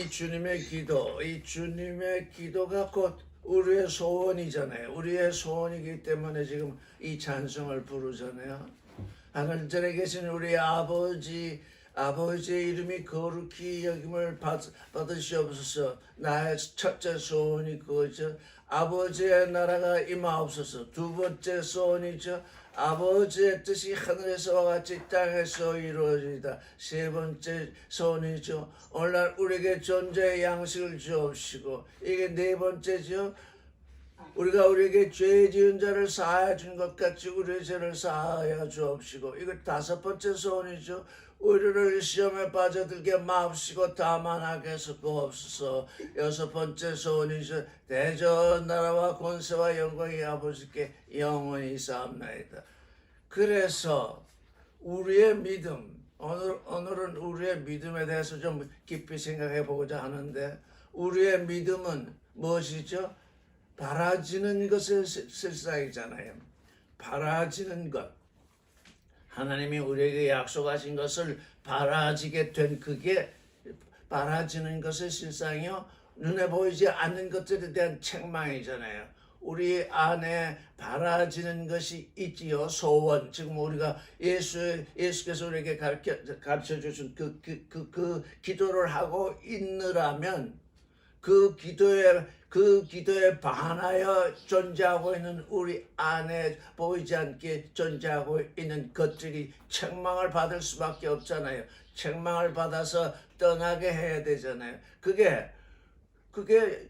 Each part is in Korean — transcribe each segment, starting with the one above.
이 주님의 기도가 곧 우리의 소원이잖아요. 우리의 소원이기 때문에 지금 이 찬송을 부르잖아요. 하늘들에 계신 우리 아버지의 이름이 거룩히 여김을 받으시옵소서. 나의 첫째 소원이 그거죠. 아버지의 나라가 임하옵소서. 두 번째 소원이죠. 아버지의 뜻이 하늘에서와 같이 땅에서 이루어지다. 세 번째 소원이죠. 오늘날 우리에게 존재의 양식을 주옵시고, 이게 네 번째죠. 우리가 우리에게 죄 지은 자를 사하여 준 것 같이 우리의 죄를 사하여 주옵시고, 이거 다섯 번째 소원이죠. 우리를 시험에 빠져들게 마옵시고 다만 악에서 구하옵소서. 여섯 번째 소원이죠. 대전 나라와 권세와 영광이 아버지께 영원히 쌓옵나이다. 그래서 우리의 믿음, 오늘은 우리의 믿음에 대해서 좀 깊이 생각해 보고자 하는데, 우리의 믿음은 무엇이죠? 바라지는 것의 실상이잖아요. 바라지는 것. 하나님이 우리에게 약속하신 것을 바라지게 된 그게 바라지는 것의 실상이요. 눈에 보이지 않는 것들에 대한 책망이잖아요. 우리 안에 바라지는 것이 있지요. 소원. 지금 우리가 예수께서 우리에게 가르쳐 주신 그 기도를 하고 있느라면 그 기도에 반하여 존재하고 있는 우리 안에 보이지 않게 존재하고 있는 것들이 책망을 받을 수밖에 없잖아요. 책망을 받아서 떠나게 해야 되잖아요. 그게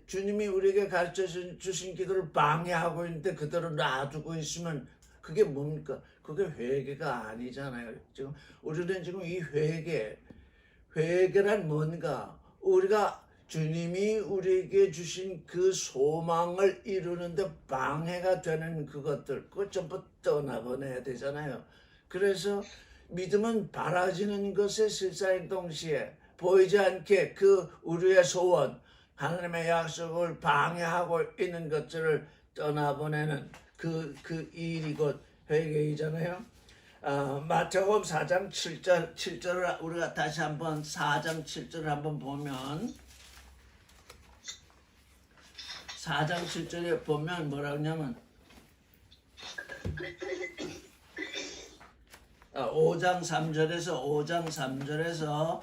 주님이 우리에게 가르쳐 주신 기도를 방해하고 있는데 그대로 놔두고 있으면 그게 뭡니까? 그게 회개가 아니잖아요. 지금 우리는 지금 이 회개란 뭔가? 우리가 주님이 우리에게 주신 그 소망을 이루는데 방해가 되는 그것들, 그거 전부 떠나보내야 되잖아요. 그래서 믿음은 바라지는 것의 실상인 동시에 보이지 않게 그 우리의 소원, 하나님의 약속을 방해하고 있는 것들을 떠나보내는 그 일이 곧 회개이잖아요. 마태복음 4장 7절을 우리가 다시 한번 4장 7절을 한번 보면 4장 7절에 보면 뭐라고 하냐면 5장 3절에서 5장 3절?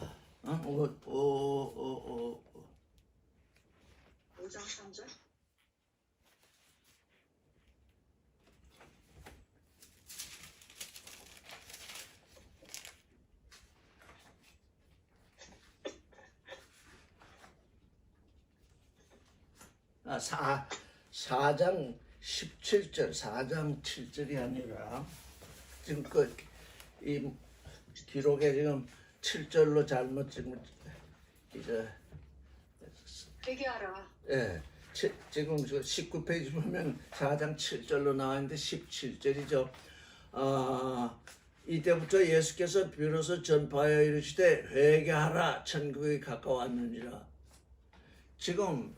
아, 4장 17절, 4장 7절이 아니라 지금 이 기록에 지금 7절로 잘못 지금 이제 회개하라. 예, 지금 19페이지 보면 4장 7절로 나왔는데 17절이죠. 이때부터 예수께서 비로소 전파하여 이르시되 회개하라 천국이 가까웠느니라. 지금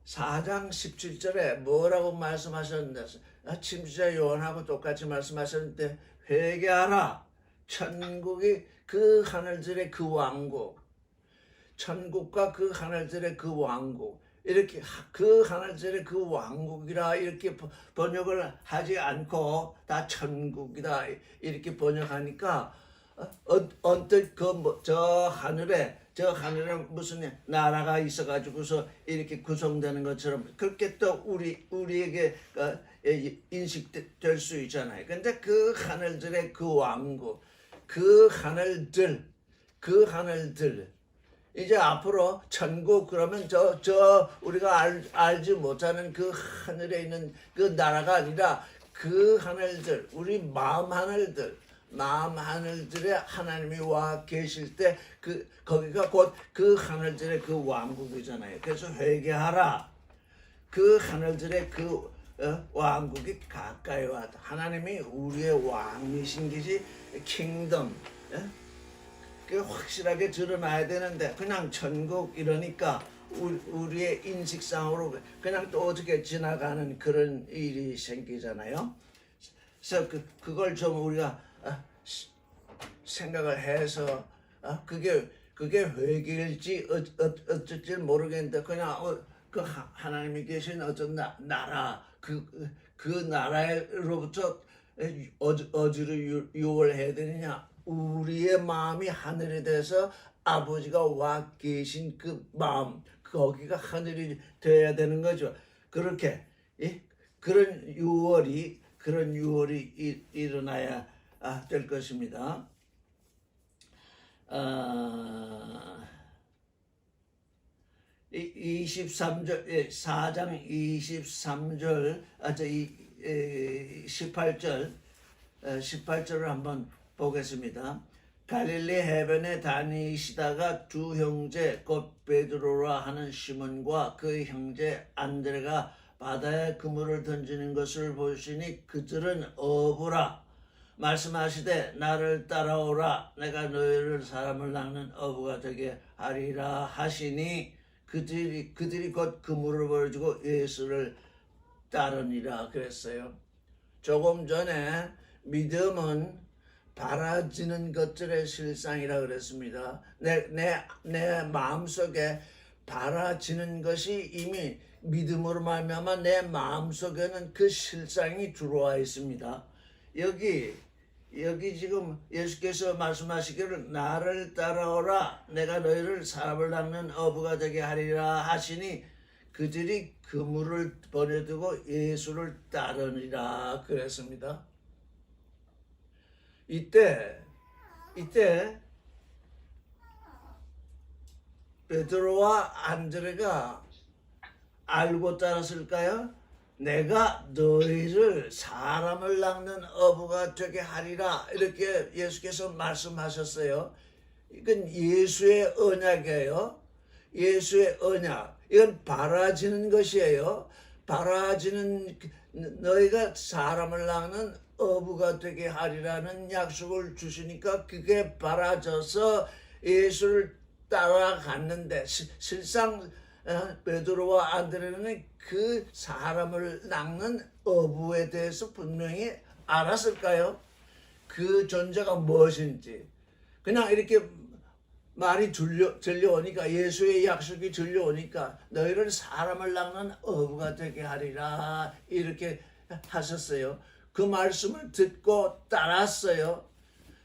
4장 17절에 뭐라고 말씀하셨는데, 침수자 요한하고 똑같이 말씀하셨는데 회개하라 천국이 그 하늘들의 그 왕국, 천국과 그 하늘들의 그 왕국, 이렇게 그 하늘들의 그 왕국이라 이렇게 번역을 하지 않고 다 천국이다 이렇게 번역하니까 언뜻 저 하늘에 무슨 나라가 있어가지고서 이렇게 구성되는 것처럼 그렇게 또 우리에게 인식될 수 있잖아요. 근데 그 하늘들의 그 왕국, 그 하늘들 이제 앞으로 천국 그러면 저 우리가 알지 못하는 그 하늘에 있는 그 나라가 아니라 그 하늘들, 우리 마음 하늘들에 하나님이 와 계실 때 거기가 곧 그 하늘들의 그 왕국이잖아요. 그래서 회개하라. 그 하늘들의 그 왕국이 가까이 왔다. 하나님이 우리의 왕이신 것이 킹덤. 그게 확실하게 드러나야 되는데 그냥 천국 이러니까 우리의 인식상으로 그냥 또 어떻게 지나가는 그런 일이 생기잖아요. 그래서 그걸 좀 우리가 생각을 해서 그게 그게 회개일지 어쩔지 모르겠는데 그냥 그 하나님이 계신 어떤 나라 그 나라로부터 어디로 유월해야 되느냐? 우리의 마음이 하늘에 대해서 아버지가 와 계신 그 마음 거기가 하늘이 되어야 되는 거죠. 그렇게 그런 유월이 일어나야 될 것입니다. 23절 4장 23절 18절을 한번 보겠습니다. 갈릴리 해변에 다니시다가 두 형제 곧 베드로라 하는 시몬과 그 형제 안드레가 바다에 그물을 던지는 것을 보시니 그들은 어부라 말씀하시되 나를 따라오라 내가 너희를 사람을 낚는 어부가 되게 하리라 하시니 그들이 곧 그물을 버려주고 예수를 따르니라 그랬어요. 조금 전에 믿음은 바라지는 것들의 실상이라 그랬습니다. 내 마음속에 바라지는 것이 이미 믿음으로 말미암아 내 마음속에는 그 실상이 들어와 있습니다. 여기 지금 예수께서 말씀하시기를 나를 따라오라 내가 너희를 사람을 낚는 어부가 되게 하리라 하시니 그들이 그물을 버려두고 예수를 따르니라 그랬습니다. 이때 베드로와 안드레가 알고 따랐을까요? 내가 너희를 사람을 낚는 어부가 되게 하리라 이렇게 예수께서 말씀하셨어요. 이건 예수의 언약이에요. 예수의 언약. 이건 바라지는 것이에요. 바라지는 너희가 사람을 낚는 어부가 되게 하리라는 약속을 주시니까 그게 바라져서 예수를 따라갔는데 실상 베드로와 안드레는 그 사람을 낚는 어부에 대해서 분명히 알았을까요? 그 존재가 무엇인지. 그냥 이렇게 말이 들려오니까 예수의 약속이 들려오니까 너희를 사람을 낚는 어부가 되게 하리라 이렇게 하셨어요. 그 말씀을 듣고 따랐어요.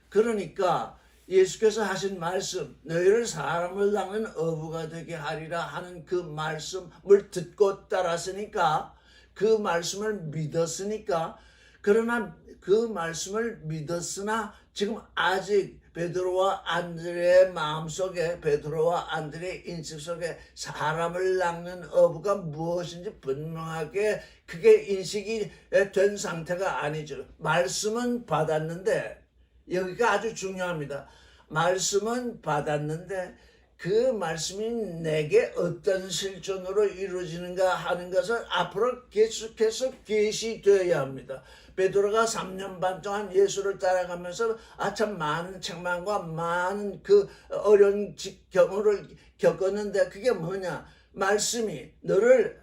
그러니까 예수께서 하신 말씀 너희를 사람을 낚는 어부가 되게 하리라 하는 그 말씀을 듣고 따랐으니까 그 말씀을 믿었으니까 그러나 그 말씀을 믿었으나 지금 아직 베드로와 안드레의 마음속에 베드로와 안드레의 인식 속에 사람을 낚는 어부가 무엇인지 분명하게 그게 인식이 된 상태가 아니죠. 말씀은 받았는데 여기가 아주 중요합니다. 말씀은 받았는데 그 말씀이 내게 어떤 실존으로 이루어지는가 하는 것은 앞으로 계속해서 계시되어야 합니다. 베드로가 3년 반 동안 예수를 따라가면서 참 많은 책망과 많은 그 어려운 경우를 겪었는데 그게 뭐냐? 말씀이 너를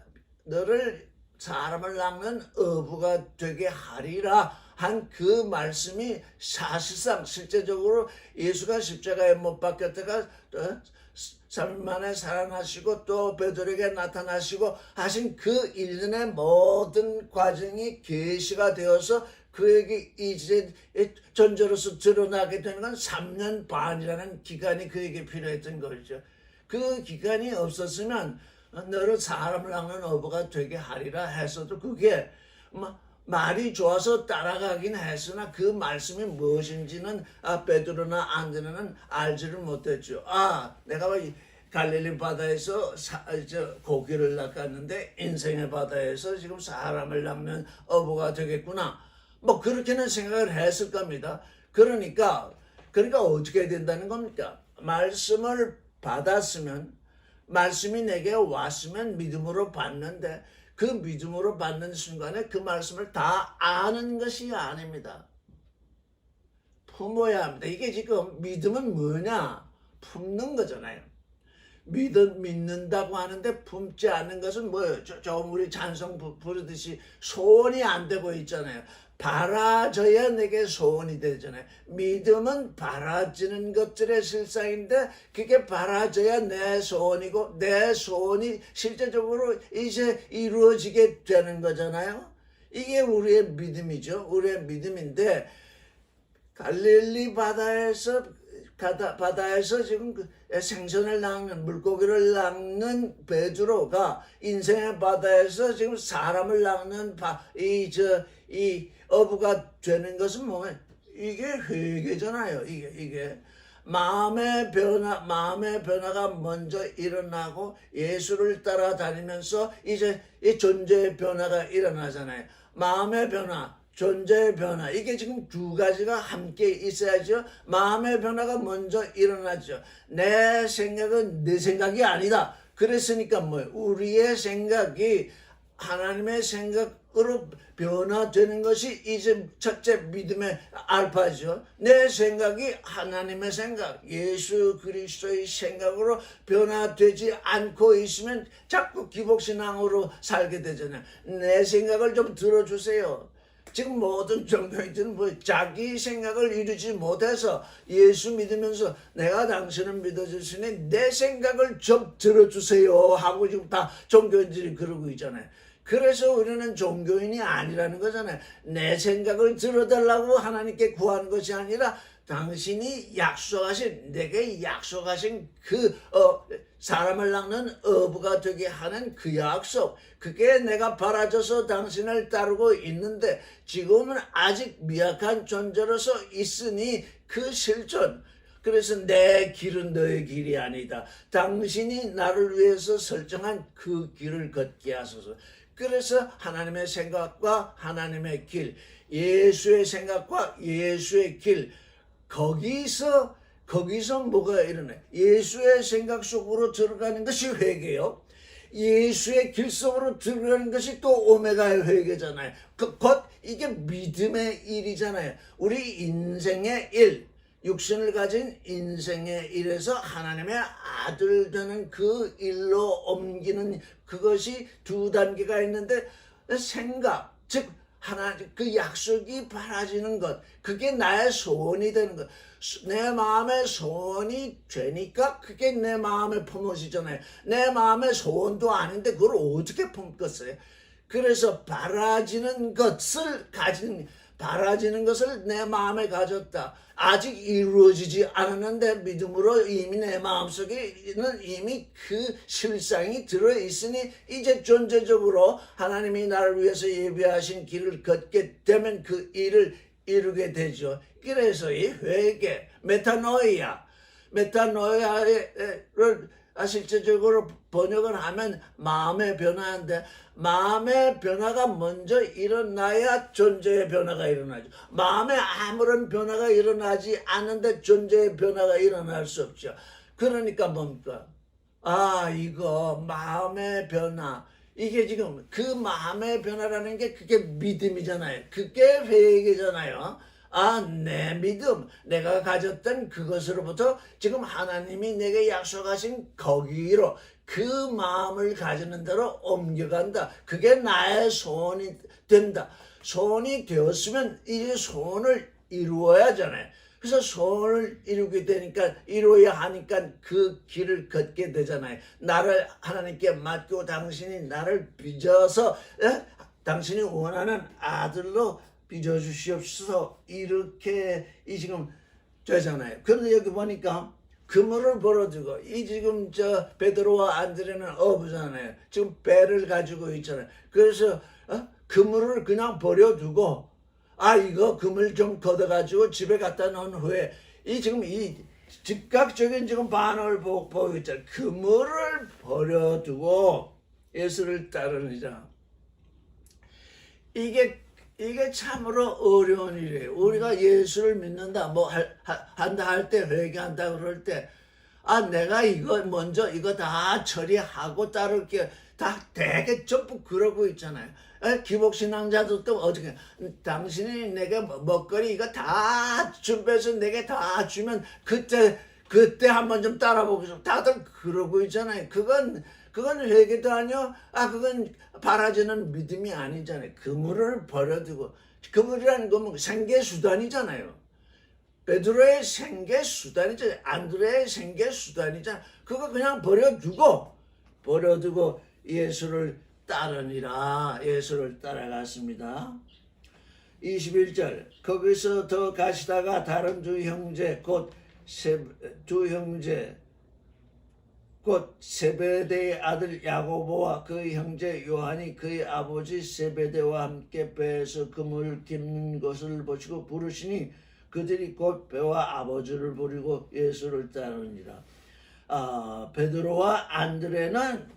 사람을 낚는 어부가 되게 하리라 한 그 말씀이 사실상 실제적으로 예수가 십자가에 못 박혔다가 3일 만에 살아나시고 또 베드로에게 나타나시고 하신 그 일련의 모든 과정이 계시가 되어서 그에게 이제 존재로서 드러나게 되는 건 3년 반이라는 기간이 그에게 필요했던 거죠. 그 기간이 없었으면 너를 사람을 낚는 어부가 되게 하리라 했어도 그게 말이 좋아서 따라가긴 했으나 그 말씀이 무엇인지는 베드로나 안드레는 알지를 못했죠. 내가 갈릴리 바다에서 고기를 낚았는데 인생의 바다에서 지금 사람을 낚는 어부가 되겠구나. 그렇게는 생각을 했을 겁니다. 그러니까 어떻게 된다는 겁니까? 말씀을 받았으면 말씀이 내게 왔으면 믿음으로 받는데 그 믿음으로 받는 순간에 그 말씀을 다 아는 것이 아닙니다. 품어야 합니다. 이게 지금 믿음은 뭐냐? 품는 거잖아요. 믿는다고 하는데 품지 않는 것은 뭐예요? 조금 우리 찬송 부르듯이 소원이 안 되고 있잖아요. 바라져야 내게 소원이 되잖아요. 믿음은 바라지는 것들의 실상인데 그게 바라져야 내 소원이고 내 소원이 실제적으로 이제 이루어지게 되는 거잖아요. 이게 우리의 믿음이죠. 우리의 믿음인데 갈릴리 바다에서 지금 생선을 낚는 물고기를 낚는 베드로가 인생의 바다에서 지금 사람을 낚는 이 어부가 되는 것은 뭐냐? 이게 회개잖아요. 이게 마음의 변화가 먼저 일어나고 예수를 따라다니면서 이제 이 존재의 변화가 일어나잖아요. 마음의 변화, 존재의 변화, 이게 지금 두 가지가 함께 있어야죠. 마음의 변화가 먼저 일어나죠. 내 생각은 내 생각이 아니다. 그랬으니까 뭐예요? 우리의 생각이 하나님의 생각으로 변화되는 것이 이제 첫째 믿음의 알파죠. 내 생각이 하나님의 생각, 예수 그리스도의 생각으로 변화되지 않고 있으면 자꾸 기복신앙으로 살게 되잖아요. 내 생각을 좀 들어주세요. 지금 모든 종교인들은 자기 생각을 이루지 못해서 예수 믿으면서 내가 당신을 믿어줬으니 내 생각을 좀 들어주세요 하고 지금 다 종교인들이 그러고 있잖아요. 그래서 우리는 종교인이 아니라는 거잖아요. 내 생각을 들어달라고 하나님께 구하는 것이 아니라 당신이 내게 약속하신 사람을 낚는 어부가 되게 하는 그 약속, 그게 내가 바라져서 당신을 따르고 있는데 지금은 아직 미약한 존재로서 있으니 그 실존, 그래서 내 길은 너의 길이 아니다. 당신이 나를 위해서 설정한 그 길을 걷게 하소서. 그래서 하나님의 생각과 하나님의 길, 예수의 생각과 예수의 길, 거기서 뭐가 일어나요? 예수의 생각 속으로 들어가는 것이 회개요. 예수의 길 속으로 들어가는 것이 또 오메가의 회개잖아요. 곧 이게 믿음의 일이잖아요. 우리 인생의 일, 육신을 가진 인생의 일에서 하나님의 아들 되는 그 일로 옮기는 그것이 두 단계가 있는데 생각, 즉 그 약속이 바라지는 것, 그게 나의 소원이 되는 것. 내 마음의 소원이 되니까 그게 내 마음의 포못이잖아요. 내 마음의 소원도 아닌데 그걸 어떻게 품겠어요? 그래서 바라지는 것을 내 마음에 가졌다. 아직 이루어지지 않았는데 믿음으로 이미 내 마음속에는 이미 그 실상이 들어있으니 이제 존재적으로 하나님이 나를 위해서 예비하신 길을 걷게 되면 그 일을 이루게 되죠. 그래서 이 회개, 메타노이아를 실제적으로 번역을 하면 마음의 변화인데 마음의 변화가 먼저 일어나야 존재의 변화가 일어나죠. 마음에 아무런 변화가 일어나지 않는데 존재의 변화가 일어날 수 없죠. 그러니까 뭡니까? 이거 마음의 변화, 이게 지금 그 마음의 변화라는 게 그게 믿음이잖아요. 그게 회개잖아요. 내 믿음, 내가 가졌던 그것으로부터 지금 하나님이 내게 약속하신 거기로 그 마음을 가지는 대로 옮겨간다. 그게 나의 소원이 된다. 소원이 되었으면 이제 소원을 이루어야 하잖아요. 그래서 소원을 이루게 되니까, 이루어야 하니까 그 길을 걷게 되잖아요. 나를 하나님께 맡기고 당신이 나를 빚어서 당신이 원하는 아들로 빚어주시옵소서, 이렇게 지금 되잖아요. 그런데 여기 보니까 그물을 벌어두고, 이 지금 베드로와 안드레는 어부잖아요. 지금 배를 가지고 있잖아요. 그래서 그물을 그냥 버려두고 이거 그물 좀 걷어가지고 집에 갖다 놓은 후에 지금 즉각적인 지금 반응을 보고 있잖아요. 그물을 버려두고 예수를 따르느라. 이게 참으로 어려운 일이에요. 우리가 예수를 믿는다, 한다 할 때, 회개한다 그럴 때, 내가 이거 다 처리하고 따를게, 다 되게 전부 그러고 있잖아요. 기복신앙자도 또 어떻게, 당신이 내가 먹거리 이거 다 준비해서 내게 다 주면 그때 그때 한번 좀 따라보겠습니다. 다들 그러고 있잖아요. 그건 회개도 아니요. 그건 바라지는 믿음이 아니잖아요. 그물을 버려두고, 그물이라는 건 생계 수단이잖아요. 베드로의 생계 수단이잖아요. 안드레의 생계 수단이잖아요. 그거 그냥 버려두고 예수를 따르니라. 예수를 따라갔습니다. 21절 거기서 더 가시다가 다른 두 형제 곧 세베대의 아들 야고보와 그 형제 요한이 그의 아버지 세베대와 함께 배에서 그물 깁는 것을 보시고 부르시니 그들이 곧 배와 아버지를 부리고 예수를 따르니라. 베드로와 안드레는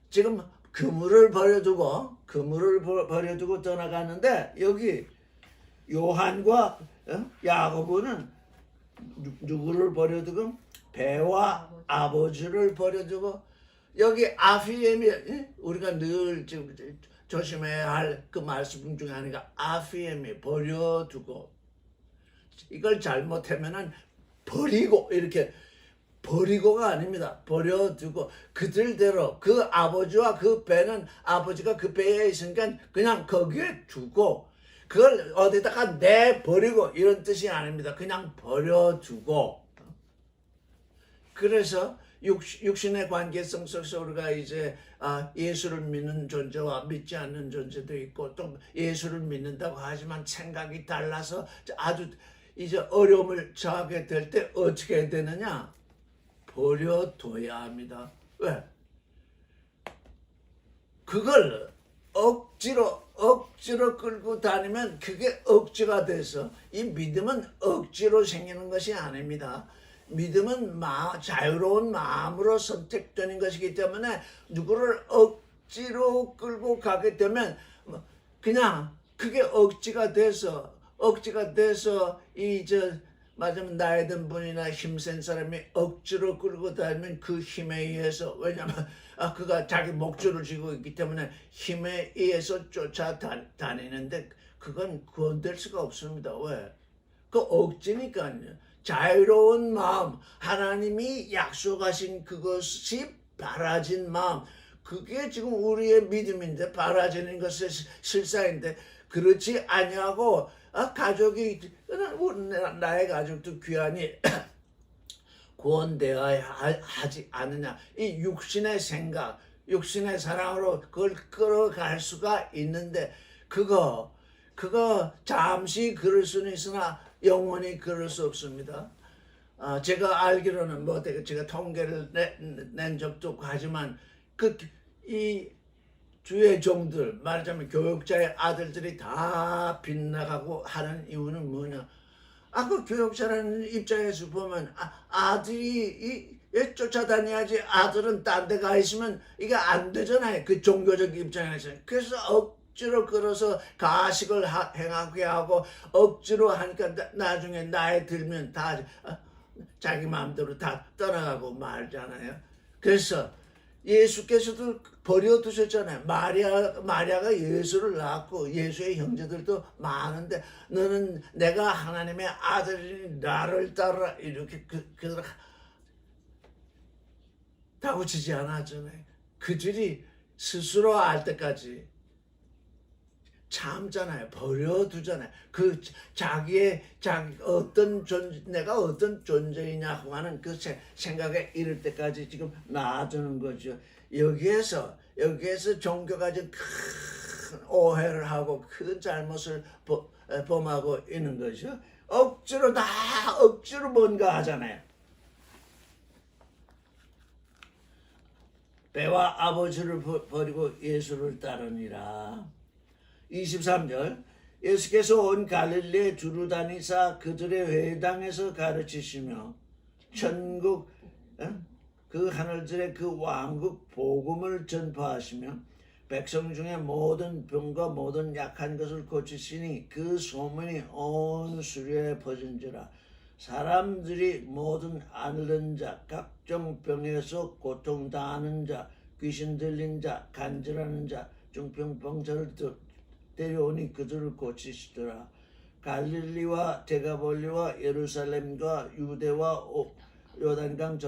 지금 그물을 버려두고 떠나갔는데, 여기 요한과 야고보는 누구를 버려두고? 배와 아버지를 버려두고. 여기 아피엠이 우리가 늘 지금 조심해야 할 그 말씀 중에 하나가 아피엠이 버려두고. 이걸 잘못하면은 버리고 이렇게 버리고가 아닙니다. 버려두고 그들대로 그 아버지와 그 배는 아버지가 그 배에 있으니까 그냥 거기에 두고 그걸 어디다가 내버리고 이런 뜻이 아닙니다. 그냥 버려두고. 그래서 육신의 관계성 속에서 우리가 이제 예수를 믿는 존재와 믿지 않는 존재도 있고, 또 예수를 믿는다고 하지만 생각이 달라서 아주 이제 어려움을 처하게 될 때 어떻게 해야 되느냐? 버려둬야 합니다. 왜? 그걸 억지로 끌고 다니면 그게 억지가 돼서, 이 믿음은 억지로 생기는 것이 아닙니다. 믿음은 자유로운 마음으로 선택되는 것이기 때문에 누구를 억지로 끌고 가게 되면 그냥 그게 억지가 돼서 맞으면 나이 든 분이나 힘센 사람이 억지로 끌고 다니면 그 힘에 의해서, 왜냐하면 그가 자기 목줄을 쥐고 있기 때문에 힘에 의해서 쫓아다니는데 그건 건들 수가 없습니다. 왜? 그 억지니까요. 자유로운 마음, 하나님이 약속하신 그것이 바라진 마음, 그게 지금 우리의 믿음인데, 바라지는 것의 실사인데, 그렇지 아니하고 가족이, 나의 가족도 귀하니 구원되어야 하지 않느냐, 이 육신의 생각, 육신의 사랑으로 그걸 끌어갈 수가 있는데, 그거 잠시 그럴 수는 있으나 영원히 그럴 수 없습니다. 제가 알기로는 제가 통계를 낸 적도 없고 하지만 이 주의 종들, 말하자면 교육자의 아들들이 다 빗나가고 하는 이유는 뭐냐? 그 교육자라는 입장에서 보면 아들이 쫓아다녀야지, 아들은 딴 데 가 있으면 이게 안 되잖아요. 그 종교적 입장에서. 그래서 억지로 끌어서 가식을 행하게 하고 억지로 하니까 나중에 나이 들면 다 자기 마음대로 다 떠나가고 말잖아요. 그래서 예수께서도 버려두셨잖아요. 마리아가 예수를 낳았고 예수의 형제들도 많은데, 너는 내가 하나님의 아들이니 나를 따르라, 이렇게 그들 다고치지 않았잖아요. 그들이 스스로 알 때까지 참잖아요. 버려두잖아요. 내가 어떤 존재이냐고 하는 그 생각에 이를 때까지 지금 놔두는 거죠. 여기에서 종교가 지금 큰 오해를 하고 큰 잘못을 범하고 있는 거죠. 억지로 뭔가 하잖아요. 배와 아버지를 버리고 예수를 따르니라. 23절 예수께서 온 갈릴리에 두루 다니사 그들의 회당에서 가르치시며 천국 그 하늘들의 그 왕국 복음을 전파하시며 백성 중에 모든 병과 모든 약한 것을 고치시니 그 소문이 온 수려에 퍼진지라. 사람들이 모든 앓는 자, 각종 병에서 고통당하는 자, 귀신 들린 자, 간질하는 자, 중풍병자를 데려오니 그들을 고치시더라. 갈릴리와 데가볼리와 예루살렘과 유대와 요단강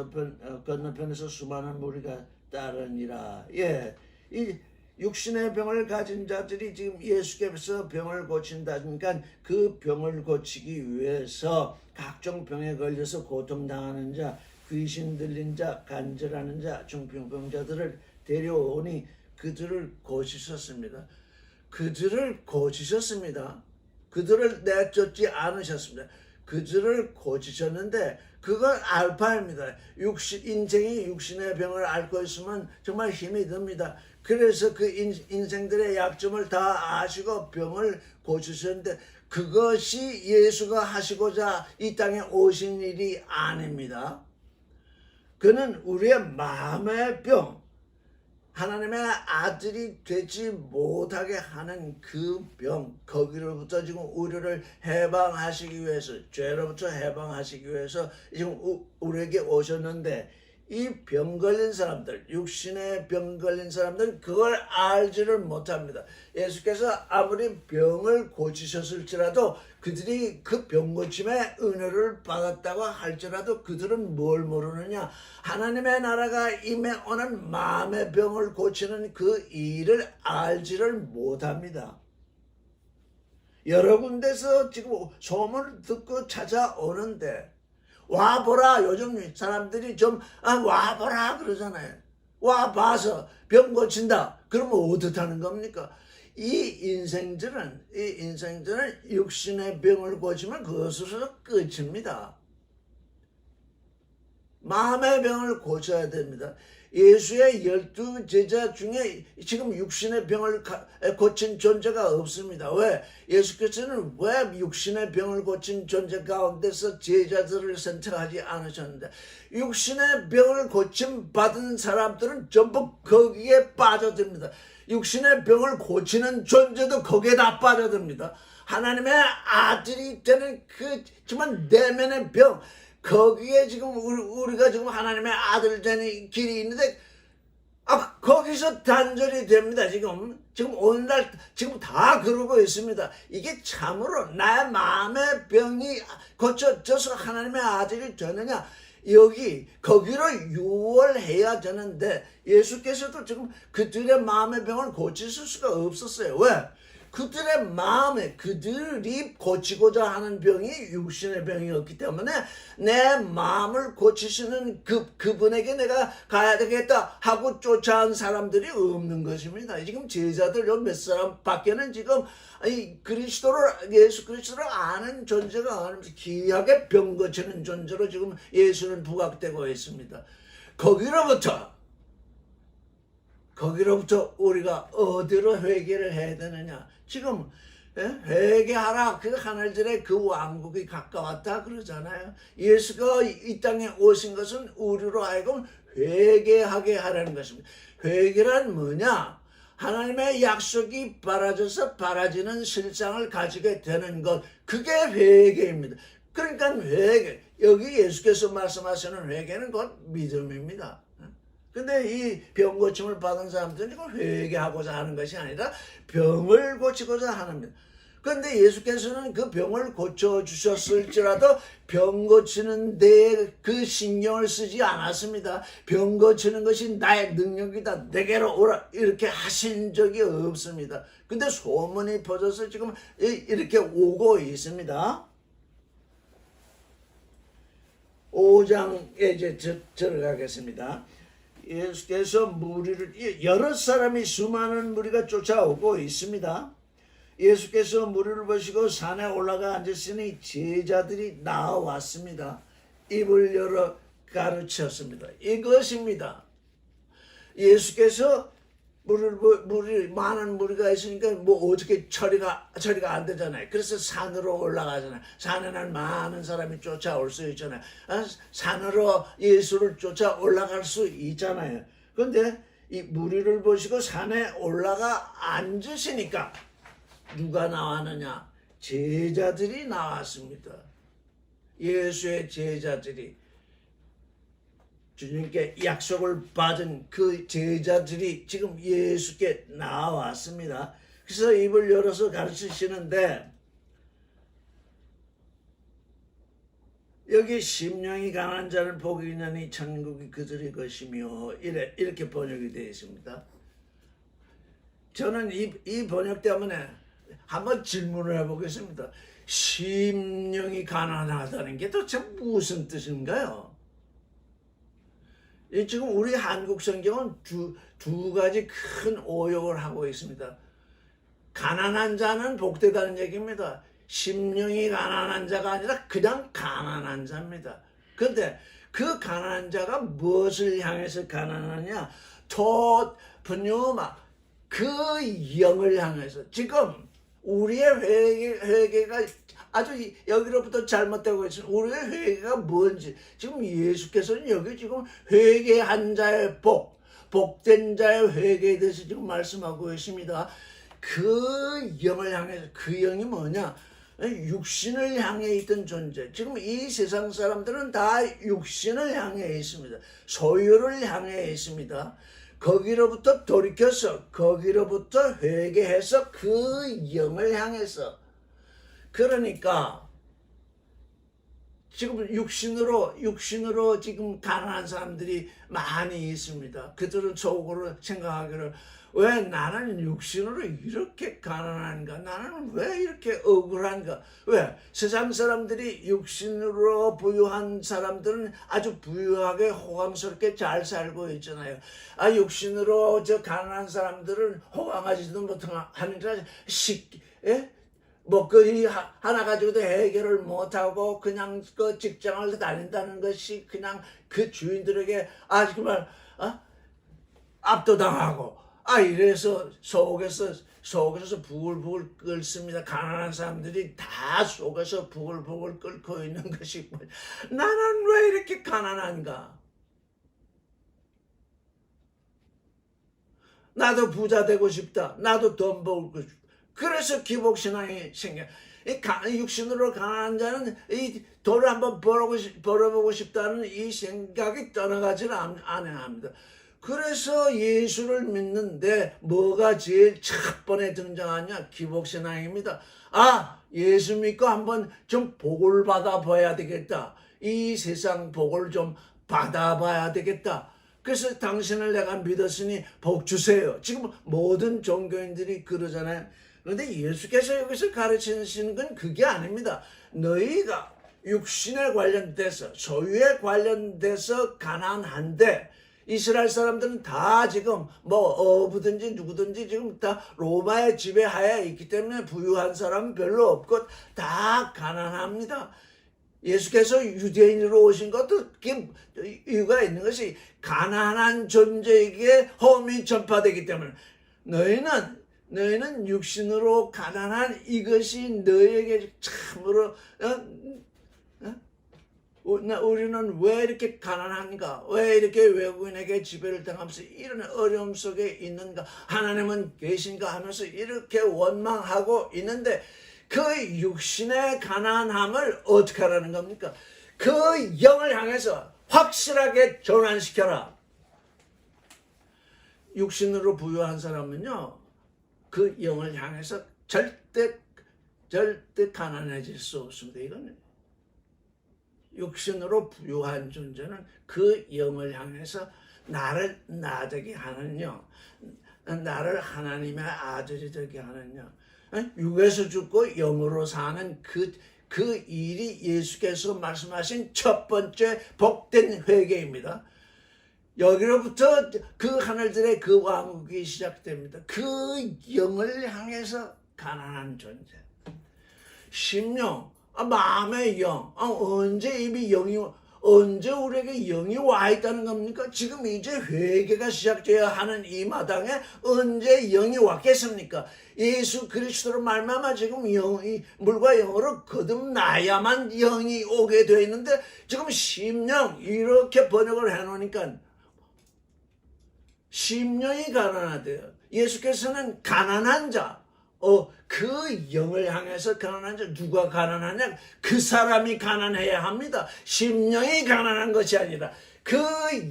건너편에서 수많은 무리가 따르니라. 예, 이 육신의 병을 가진 자들이 지금 예수께서 병을 고친다니까 그 병을 고치기 위해서 각종 병에 걸려서 고통당하는 자, 귀신 들린 자, 간절하는 자, 중풍병자들을 데려오니 그들을 고치셨습니다. 그들을 고치셨습니다. 그들을 내쫓지 않으셨습니다. 그들을 고치셨는데 그건 알파입니다. 인생이 육신의 병을 앓고 있으면 정말 힘이 듭니다. 그래서 그 인생들의 약점을 다 아시고 병을 고치셨는데 그것이 예수가 하시고자 이 땅에 오신 일이 아닙니다. 그는 우리의 마음의 병, 하나님의 아들이 되지 못하게 하는 그 병, 거기로부터 지금 우리를 해방하시기 위해서, 죄로부터 해방하시기 위해서 지금 우리에게 오셨는데, 이 병 걸린 사람들, 육신의 병 걸린 사람들은 그걸 알지를 못합니다. 예수께서 아무리 병을 고치셨을지라도 그들이 그 병 고침의 은혜를 받았다고 할지라도 그들은 뭘 모르느냐? 하나님의 나라가 임해 오는 마음의 병을 고치는 그 일을 알지를 못합니다. 여러 군데서 지금 소문을 듣고 찾아오는데 와보라. 요즘 사람들이 좀 와보라 그러잖아요. 와봐서 병 고친다. 그러면 어떻다는 겁니까? 이 인생들은 육신의 병을 고치면 그것으로 끝입니다. 마음의 병을 고쳐야 됩니다. 예수의 12제자 중에 지금 육신의 병을 고친 존재가 없습니다. 왜? 예수께서는 왜 육신의 병을 고친 존재 가운데서 제자들을 선택하지 않으셨는데, 육신의 병을 고침 받은 사람들은 전부 거기에 빠져듭니다. 육신의 병을 고치는 존재도 거기에 다 빠져듭니다. 하나님의 아들이 되는 그 정말 내면의 병, 거기에 지금 우리가 지금 하나님의 아들 되는 길이 있는데 거기서 단절이 됩니다. 지금 오늘날 지금 다 그러고 있습니다. 이게 참으로 나의 마음의 병이 고쳐져서 하나님의 아들이 되느냐? 거기로 유월해야 되는데 예수께서도 지금 그들의 마음의 병을 고치실 수가 없었어요. 왜? 그들의 마음에 그들이 고치고자 하는 병이 육신의 병이었기 때문에 내 마음을 고치시는 그분에게 내가 가야 되겠다 하고 쫓아온 사람들이 없는 것입니다. 지금 제자들 몇 사람 밖에는 지금 예수 그리스도를 아는 존재가 아니면서 기하게 병 고치는 존재로 지금 예수는 부각되고 있습니다. 거기로부터 우리가 어디로 회개를 해야 되느냐? 지금 회개하라. 그 하늘들의 그 왕국이 가까웠다 그러잖아요. 예수가 이 땅에 오신 것은 우리로 하여금 회개하게 하라는 것입니다. 회개란 뭐냐? 하나님의 약속이 바라져서 바라지는 실상을 가지게 되는 것, 그게 회개입니다. 그러니까 여기 예수께서 말씀하시는 회개는 곧 믿음입니다. 근데 이 병 고침을 받은 사람들은 이거 회개하고자 하는 것이 아니라 병을 고치고자 하는 겁니다. 그런데 예수께서는 그 병을 고쳐주셨을지라도 병 고치는 데에 그 신경을 쓰지 않았습니다. 병 고치는 것이 나의 능력이다. 내게로 오라. 이렇게 하신 적이 없습니다. 근데 소문이 퍼져서 지금 이렇게 오고 있습니다. 5장에 이제 들어가겠습니다. 예수께서 여러 사람이 수많은 무리가 쫓아오고 있습니다. 예수께서 무리를 보시고 산에 올라가 앉으시니 제자들이 나와왔습니다. 입을 열어 가르쳤습니다. 이것입니다. 예수께서 많은 무리가 있으니까 어떻게 처리가 안 되잖아요. 그래서 산으로 올라가잖아요. 산에는 많은 사람이 쫓아올 수 있잖아요. 산으로 예수를 쫓아 올라갈 수 있잖아요. 그런데 이 무리를 보시고 산에 올라가 앉으시니까 누가 나왔느냐? 제자들이 나왔습니다. 예수의 제자들이, 주님께 약속을 받은 그 제자들이 지금 예수께 나왔습니다. 그래서 입을 열어서 가르치시는데 여기 심령이 가난한 자를 복이 있나니 천국이 그들의 것이며 이렇게 번역이 되어 있습니다. 저는 이 번역 때문에 한번 질문을 해보겠습니다. 심령이 가난하다는 게 도대체 무슨 뜻인가요? 지금 우리 한국 성경은 두 가지 큰 오역을 하고 있습니다. 가난한 자는 복되다는 얘기입니다. 심령이 가난한 자가 아니라 그냥 가난한 자입니다. 그런데 그 가난한 자가 무엇을 향해서 가난하냐? 분유마 그 영을 향해서. 지금 우리의 회개가 아주 여기로부터 잘못되고 있습니다. 우리의 회개가 뭔지 지금 예수께서는 여기 지금 회개한 자의 복된 자의 회개에 대해서 지금 말씀하고 계십니다. 그 영을 향해서. 그 영이 뭐냐? 육신을 향해 있던 존재. 지금 이 세상 사람들은 다 육신을 향해 있습니다. 소유를 향해 있습니다. 거기로부터 돌이켜서 거기로부터 회개해서 그 영을 향해서. 그러니까 지금 육신으로 지금 가난한 사람들이 많이 있습니다. 그들은 속으로 생각하기를 왜 나는 육신으로 이렇게 가난한가? 나는 왜 이렇게 억울한가? 왜? 세상 사람들이 육신으로 부유한 사람들은 아주 부유하게 호강스럽게 잘 살고 있잖아요. 육신으로 가난한 사람들은 호강하지도 못하니까 먹거리 하나 가지고도 해결을 못하고 그냥 그 직장을 다닌다는 것이 그냥 그 주인들에게 정말 압도당하고 이래서 속에서 부글부글 끓습니다. 가난한 사람들이 다 속에서 부글부글 끓고 있는 것이 나는 왜 이렇게 가난한가? 나도 부자 되고 싶다. 나도 돈 벌고 싶다. 그래서 기복신앙이 생겨. 육신으로 가난한 자는 이 돈을 한번 벌어보고 싶다는 이 생각이 떠나가지를 않아합니다. 그래서 예수를 믿는데 뭐가 제일 첫 번에 등장하냐? 기복신앙입니다. 예수 믿고 한번 좀 복을 받아봐야 되겠다. 이 세상 복을 좀 받아봐야 되겠다. 그래서 당신을 내가 믿었으니 복 주세요. 지금 모든 종교인들이 그러잖아요. 그런데 예수께서 여기서 가르치시는 건 그게 아닙니다. 너희가 육신에 관련돼서 소유에 관련돼서 가난한데 이스라엘 사람들은 다 지금 어부든지 누구든지 지금 다 로마의 지배하에 있기 때문에 부유한 사람은 별로 없고 다 가난합니다. 예수께서 유대인으로 오신 것도 이유가 있는 것이 가난한 존재에게 호흡이 전파되기 때문에 너희는 육신으로 가난한 이것이 너희에게 참으로 우리는 왜 이렇게 가난한가? 왜 이렇게 외국인에게 지배를 당하면서 이런 어려움 속에 있는가? 하나님은 계신가 하면서 이렇게 원망하고 있는데 그 육신의 가난함을 어떻게 하라는 겁니까? 그 영을 향해서 확실하게 전환시켜라. 육신으로 부유한 사람은요, 그 영을 향해서 절대 가난해질 수 없습니다. 이거는 육신으로 부유한 존재는 그 영을 향해서 나를 나되게 하는 영, 나를 하나님의 아들이 되게 하는 영, 육에서 죽고 영으로 사는 그 일이 예수께서 말씀하신 첫 번째 복된 회개입니다. 여기로부터 그 하늘들의 그 왕국이 시작됩니다. 그 영을 향해서 가난한 존재. 심령, 마음의 영. 언제 우리에게 영이 와 있다는 겁니까? 지금 이제 회개가 시작되어야 하는 이 마당에 언제 영이 왔겠습니까? 예수 그리스도로 말미암아 지금 영이 물과 영으로 거듭나야만 영이 오게 되어 있는데 지금 심령 이렇게 번역을 해놓으니까 심령이 가난하대요. 예수께서는 가난한 자, 그 영을 향해서 가난한 자, 누가 가난하냐? 그 사람이 가난해야 합니다. 심령이 가난한 것이 아니라 그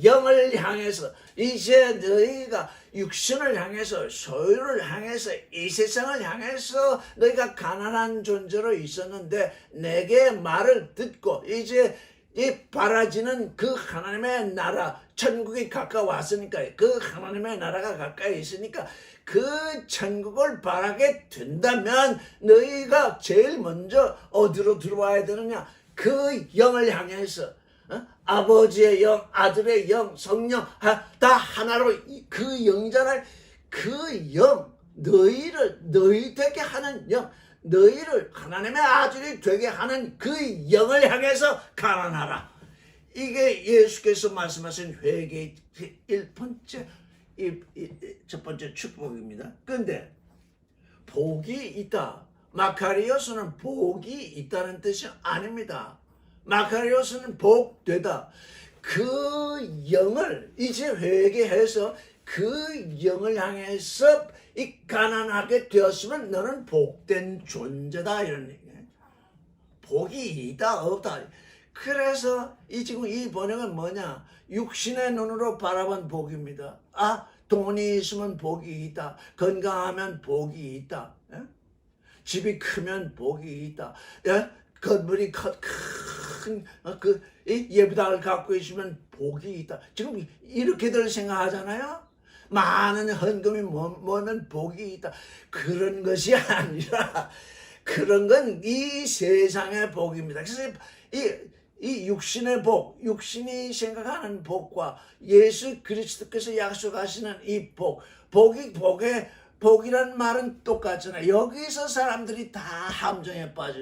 영을 향해서 이제 너희가 육신을 향해서 소유를 향해서 이 세상을 향해서 너희가 가난한 존재로 있었는데 내게 말을 듣고 이제 이 바라지는 그 하나님의 나라, 천국이 가까웠으니까, 그 하나님의 나라가 가까이 있으니까 그 천국을 바라게 된다면 너희가 제일 먼저 어디로 들어와야 되느냐? 그 영을 향해서 아버지의 영, 아들의 영, 성령 다 하나로 그 영이잖아요. 그 영, 너희 되게 하는 영, 너희를 하나님의 아들이 되게 하는 그 영을 향해서 가난하라. 이게 예수께서 말씀하신 회개의 첫 번째 축복입니다. 그런데 복이 있다. 마카리오스는 복이 있다는 뜻이 아닙니다. 마카리오스는 복되다. 그 영을 이제 회개해서 그 영을 향해서 이 가난하게 되었으면 너는 복된 존재다 이런 얘기예요. 복이 있다 없다. 그래서 지금 이 번역은 뭐냐? 육신의 눈으로 바라본 복입니다. 돈이 있으면 복이 있다. 건강하면 복이 있다. 집이 크면 복이 있다. 건물이 큰 예배당을 갖고 있으면 복이 있다. 지금 이렇게들 생각하잖아요. 많은 헌금이 모으면 복이 있다. 그런 것이 아니라 그런 건 이 세상의 복입니다. 그래서 이 육신의 복, 육신이 생각하는 복과 예수 그리스도께서 약속하시는 이 복이란 말은 똑같잖아요. 여기서 사람들이 다 함정에 빠져.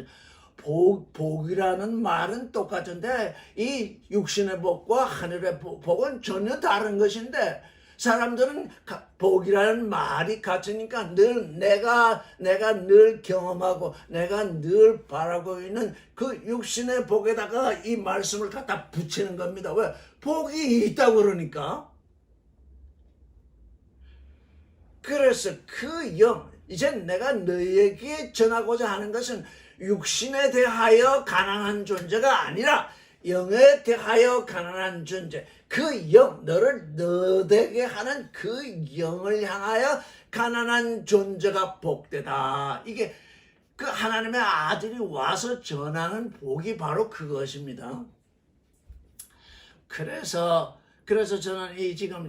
복이라는 말은 똑같은데 이 육신의 복과 하늘의 복은 전혀 다른 것인데 사람들은 복이라는 말이 같으니까 늘 내가 늘 경험하고 내가 늘 바라고 있는 그 육신의 복에다가 이 말씀을 갖다 붙이는 겁니다. 왜? 복이 있다고 그러니까. 그래서 그 영, 이제 내가 너희에게 전하고자 하는 것은 육신에 대하여 가난한 존재가 아니라 영에 대하여 가난한 존재, 그 영, 너를 너되게 하는 그 영을 향하여 가난한 존재가 복되다. 이게 그 하나님의 아들이 와서 전하는 복이 바로 그것입니다. 그래서 저는 지금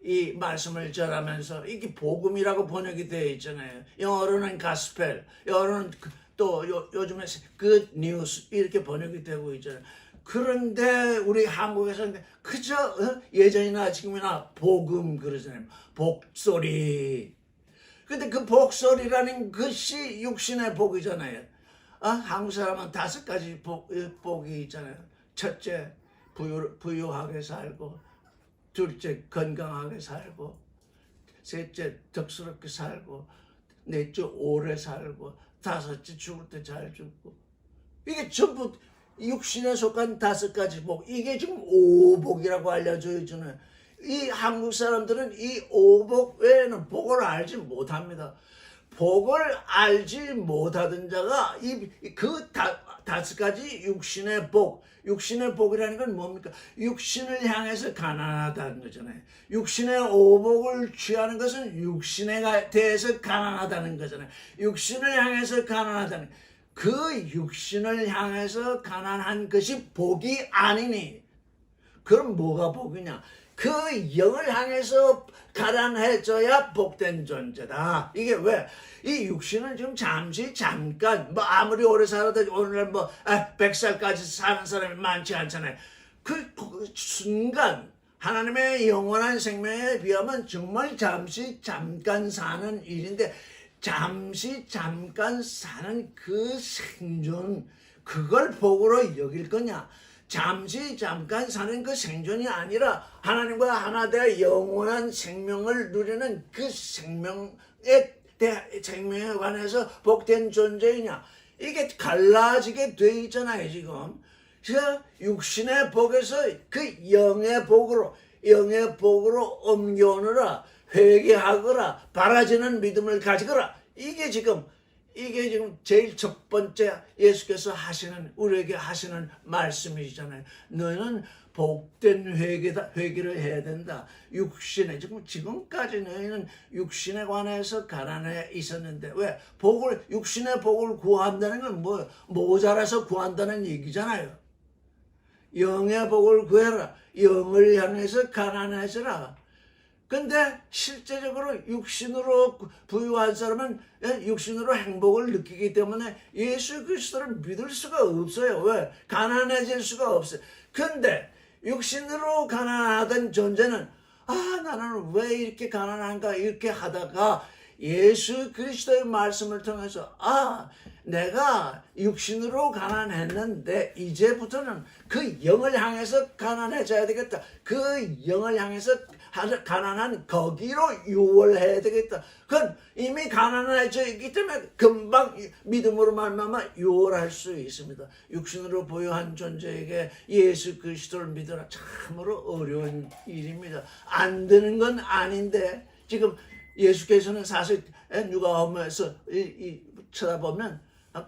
이 말씀을 전하면서 이게 복음이라고 번역이 되어 있잖아요. 영어로는 가스펠, 영어로는 또 요즘에 good news 이렇게 번역이 되고 있잖아요. 그런데 우리 한국에서는 그저 예전이나 지금이나 복음 그러잖아요. 복소리. 근데 그 복소리라는 것이 육신의 복이잖아요. 한국 사람은 5가지 복이 있잖아요. 첫째, 부유하게 살고, 둘째, 건강하게 살고, 셋째, 덕스럽게 살고, 넷째, 오래 살고, 다섯째, 죽을 때 잘 죽고. 이게 전부 육신에 속한 5가지 복. 이게 지금 오복이라고 알려져 있잖아요. 이 한국 사람들은 이 오복 외에는 복을 알지 못합니다. 복을 알지 못하던 자가 그 5가지 육신의 복. 육신의 복이라는 건 뭡니까? 육신을 향해서 가난하다는 거잖아요. 육신의 오복을 취하는 것은 육신에 대해서 가난하다는 거잖아요. 육신을 향해서 가난하다는 그 육신을 향해서 가난한 것이 복이 아니니 그럼 뭐가 복이냐? 그 영을 향해서 가난해져야 복된 존재다. 이게 왜? 이 육신은 지금 잠깐 아무리 오래 살아도 오늘날 100살까지 사는 사람이 많지 않잖아요. 그 순간 하나님의 영원한 생명에 비하면 정말 잠깐 사는 일인데 잠깐 사는 그 생존, 그걸 복으로 여길 거냐? 잠깐 사는 그 생존이 아니라 하나님과 하나 되어 영원한 생명을 누리는 그 생명에 관해서 복된 존재이냐? 이게 갈라지게 돼 있잖아요, 지금. 육신의 복에서 그 영의 복으로 옮겨오느라 회개하거라, 바라지는 믿음을 가지거라. 이게 지금 제일 첫 번째 예수께서 우리에게 하시는 말씀이잖아요. 너는 복된 회개를 해야 된다. 지금까지 너희는 육신에 관해서 가난해 있었는데, 왜? 육신의 복을 구한다는 건 모자라서 구한다는 얘기잖아요. 영의 복을 구해라. 영을 향해서 가난해져라. 근데 실제적으로 육신으로 부유한 사람은 육신으로 행복을 느끼기 때문에 예수 그리스도를 믿을 수가 없어요. 왜? 가난해질 수가 없어요. 근데 육신으로 가난하던 존재는 나는 왜 이렇게 가난한가 이렇게 하다가 예수 그리스도의 말씀을 통해서 내가 육신으로 가난했는데 이제부터는 그 영을 향해서 가난해져야 되겠다. 그 영을 향해서 가난한 거기로 유월해야 되겠다. 그건 이미 가난해져 있기 때문에 금방 믿음으로 말미암아 유월할 수 있습니다. 육신으로 부유한 존재에게 예수 그리스도를 믿으라 참으로 어려운 일입니다. 안 되는 건 아닌데 지금 예수께서는 사실 누가복음에서 쳐다보면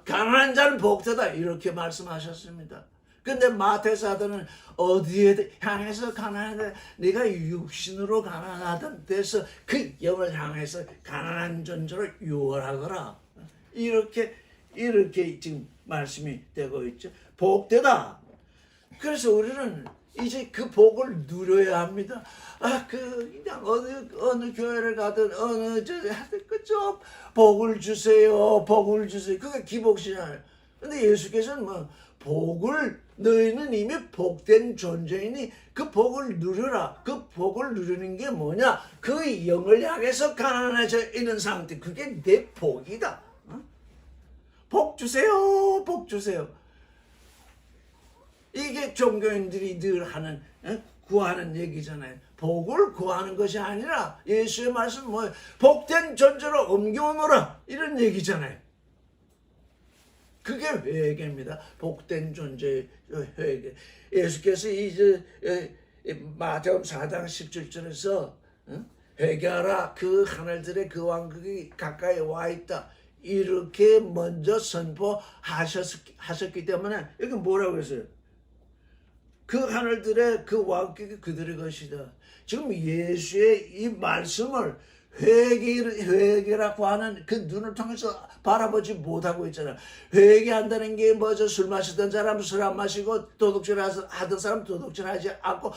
가난한 자는 복되다 이렇게 말씀하셨습니다. 근데 마태 사도는 어디에 향해서 가난하다? 네가 육신으로 가난하던 데서 그 영을 향해서 가난한 존재로 유월하거라. 이렇게 지금 말씀이 되고 있죠. 복되다. 그래서 우리는 이제 그 복을 누려야 합니다. 그냥 어느 교회를 가든 그좀 복을 주세요. 복을 주세요. 그게 기복이잖아요. 근데 예수께서는 너희는 이미 복된 존재이니 그 복을 누려라. 그 복을 누리는 게 뭐냐? 그 영을 향해서 가난해져 있는 상태. 그게 내 복이다. 복 주세요. 복 주세요. 이게 종교인들이 늘 하는 구하는 얘기잖아요. 복을 구하는 것이 아니라 예수의 말씀 복된 존재로 옮겨오너라 이런 얘기잖아요. 그게 회개입니다. 복된 존재의 회개. 예수께서 이제 마태복음 4장 17절에서 회개하라 그 하늘들의 그 왕국이 가까이 와 있다. 이렇게 먼저 선포하셨기 때문에 여기 뭐라고 했어요? 그 하늘들의 그 왕국이 그들의 것이다. 지금 예수의 이 말씀을 회개라고 하는 그 눈을 통해서 바라보지 못하고 있잖아. 회개한다는 게 뭐죠? 술 마시던 사람 술 안 마시고 도둑질 하던 사람 도둑질 하지 않고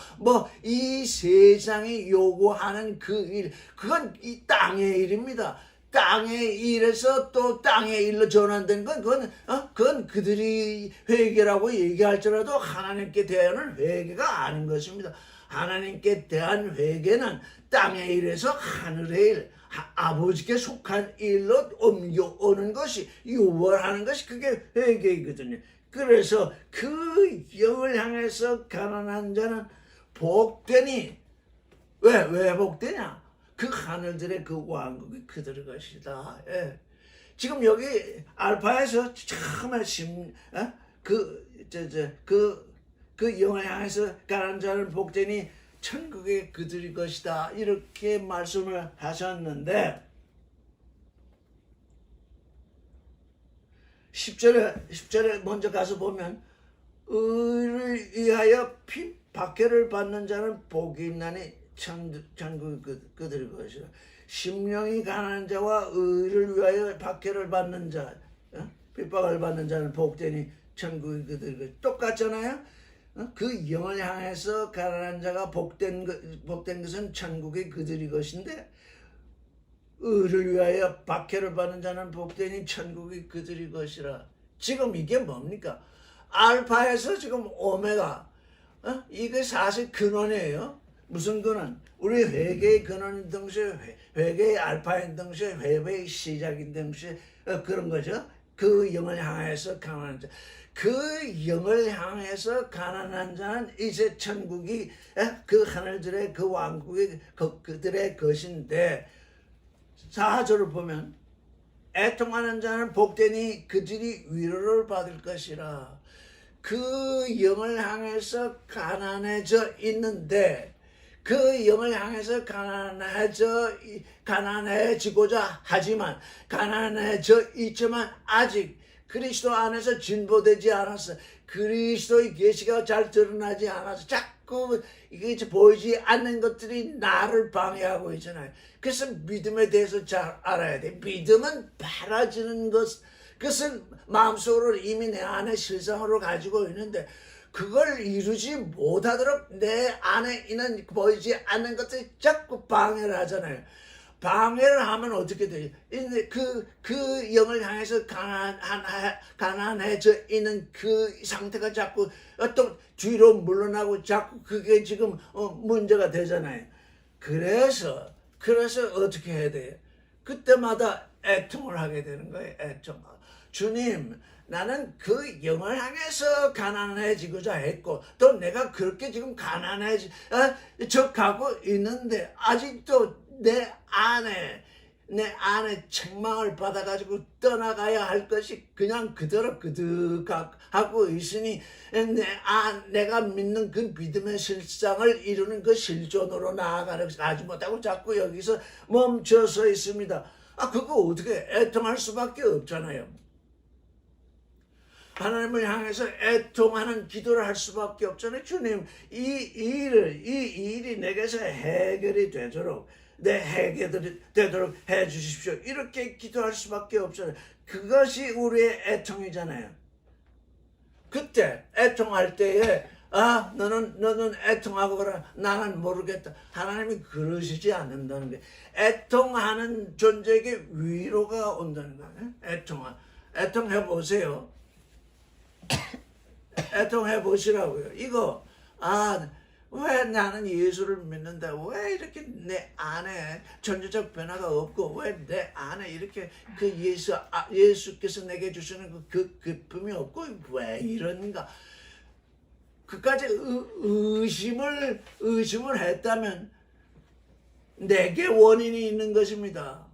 이 세상이 요구하는 그 일, 그건 이 땅의 일입니다. 땅의 일에서 또 땅의 일로 전환된 그건 그들이 회개라고 얘기할지라도 하나님께 대한 회개가 아닌 것입니다. 하나님께 대한 회개는 땅의 일에서 하늘의 일, 아버지께 속한 일로 옮겨오는 것이, 유월하는 것이 그게 회개이거든요. 그래서 그 영을 향해서 가난한 자는 복되니, 왜 복되냐? 그 하늘들의 그 왕국이 그들의 것이다. 예. 지금 여기 알파에서 처음에 그 영을 향해서 가난한 자는 복되니 천국의 그들의 것이다. 이렇게 말씀을 하셨는데 10절에 먼저 가서 보면 의를 위하여 박해를 받는 자는 복이 있나니 천국이 그들의 것이라. 심령이 가난한 자와 의를 위하여 박해를 받는 자, 핍박을 받는 자는 복되니 천국이 그들의 것. 똑같잖아요. 그 영을 향해서 가난한 자가 복된 것은 천국이 그들의 것인데 의를 위하여 박해를 받는 자는 복되니 천국이 그들의 것이라. 지금 이게 뭡니까? 알파에서 지금 오메가, 이게 사실 근원이에요. 무슨 근원? 우리 회개의 근원인 동시에 회개의 알파인 동시에 회개의 시작인 동시에 그런 거죠. 그 영을 향해서 가난한 자, 그 영을 향해서 가난한 자는 이제 천국이 그 하늘들의 그 왕국이 그들의 것인데 4절을 보면 애통하는 자는 복되니 그들이 위로를 받을 것이라. 그 영을 향해서 가난해져 있는데 그 영을 향해서 가난해지고자 하지만 가난해져 있지만 아직 그리스도 안에서 진보되지 않았어. 그리스도의 계시가 잘 드러나지 않아서 자꾸 이게 보이지 않는 것들이 나를 방해하고 있잖아요. 그래서 믿음에 대해서 잘 알아야 돼. 믿음은 바라지는 그것은 마음속으로 이미 내 안에 실상으로 가지고 있는데 그걸 이루지 못하도록 내 안에 있는 보이지 않는 것들이 자꾸 방해를 하잖아요. 방해를 하면 어떻게 돼요? 그 영을 향해서 가난해져 있는 그 상태가 자꾸 또 뒤로 물러나고 자꾸 그게 지금 문제가 되잖아요. 그래서 어떻게 해야 돼요? 그때마다 애통을 하게 되는 거예요. 애통. 주님, 나는 그 영을 향해서 가난해지고자 했고 또 내가 그렇게 지금 가난해져 가고 있는데 아직도 내 안에 책망을 받아가지고 떠나가야 할 것이 그냥 그대로 그득하고 있으니 내가 믿는 그 믿음의 실상을 이루는 그 실존으로 나아가지 못하고 자꾸 여기서 멈춰서 있습니다. 그거 어떻게 애통할 수밖에 없잖아요. 하나님을 향해서 애통하는 기도를 할 수밖에 없잖아요. 주님, 이 일이 내게서 해결이 되도록 되도록 해 주십시오. 이렇게 기도할 수밖에 없잖아요. 그것이 우리의 애통이잖아요. 그때 애통할 때에 너는 애통하고 그래. 나는 모르겠다. 하나님이 그러시지 않는다는 게 애통하는 존재에게 위로가 온다는 거예요. 애통해 보세요. 애통해 보시라고요. 이거 왜 나는 예수를 믿는다? 왜 이렇게 내 안에 전체적 변화가 없고 왜 내 안에 이렇게 그 예수께서 내게 주시는 그 기쁨이 없고 왜 이런가? 그까지 의심을 했다면 내게 원인이 있는 것입니다.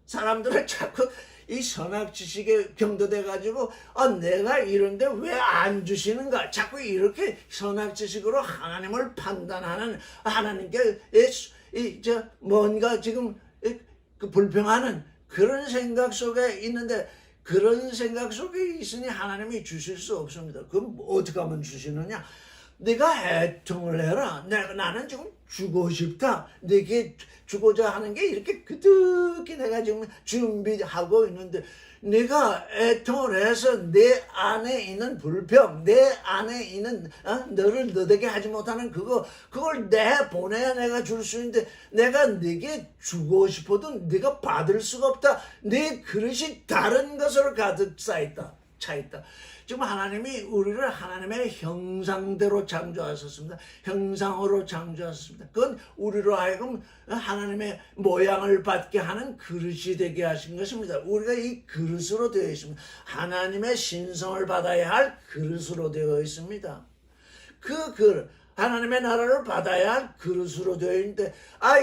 사람들은 자꾸 이 선악 지식에 경도돼 가지고 내가 이런데 왜 안 주시는가? 자꾸 이렇게 선악 지식으로 하나님을 판단하는 하나님께 뭔가 지금 그 불평하는 그런 생각 속에 있는데 그런 생각 속에 있으니 하나님이 주실 수 없습니다. 그럼 어떻게 하면 주시느냐? 네가 애통을 해라. 나는 지금 주고 싶다. 내게 주고자 하는 게 이렇게 그득히 내가 지금 준비하고 있는데 내가 애통을 해서 내 안에 있는 불평, 내 안에 있는 너를 너되게 하지 못하는 그걸 내보내야 내가 줄 수 있는데 내가 네게 주고 싶어도 네가 받을 수가 없다. 내 그릇이 다른 것으로 가득 차 있다. 지금 하나님이 우리를 하나님의 형상대로 창조하셨습니다. 형상으로 창조하셨습니다. 그건 우리로 하여금 하나님의 모양을 받게 하는 그릇이 되게 하신 것입니다. 우리가 이 그릇으로 되어 있습니다. 하나님의 신성을 받아야 할 그릇으로 되어 있습니다. 그 그릇, 하나님의 나라를 받아야 할 그릇으로 되어 있는데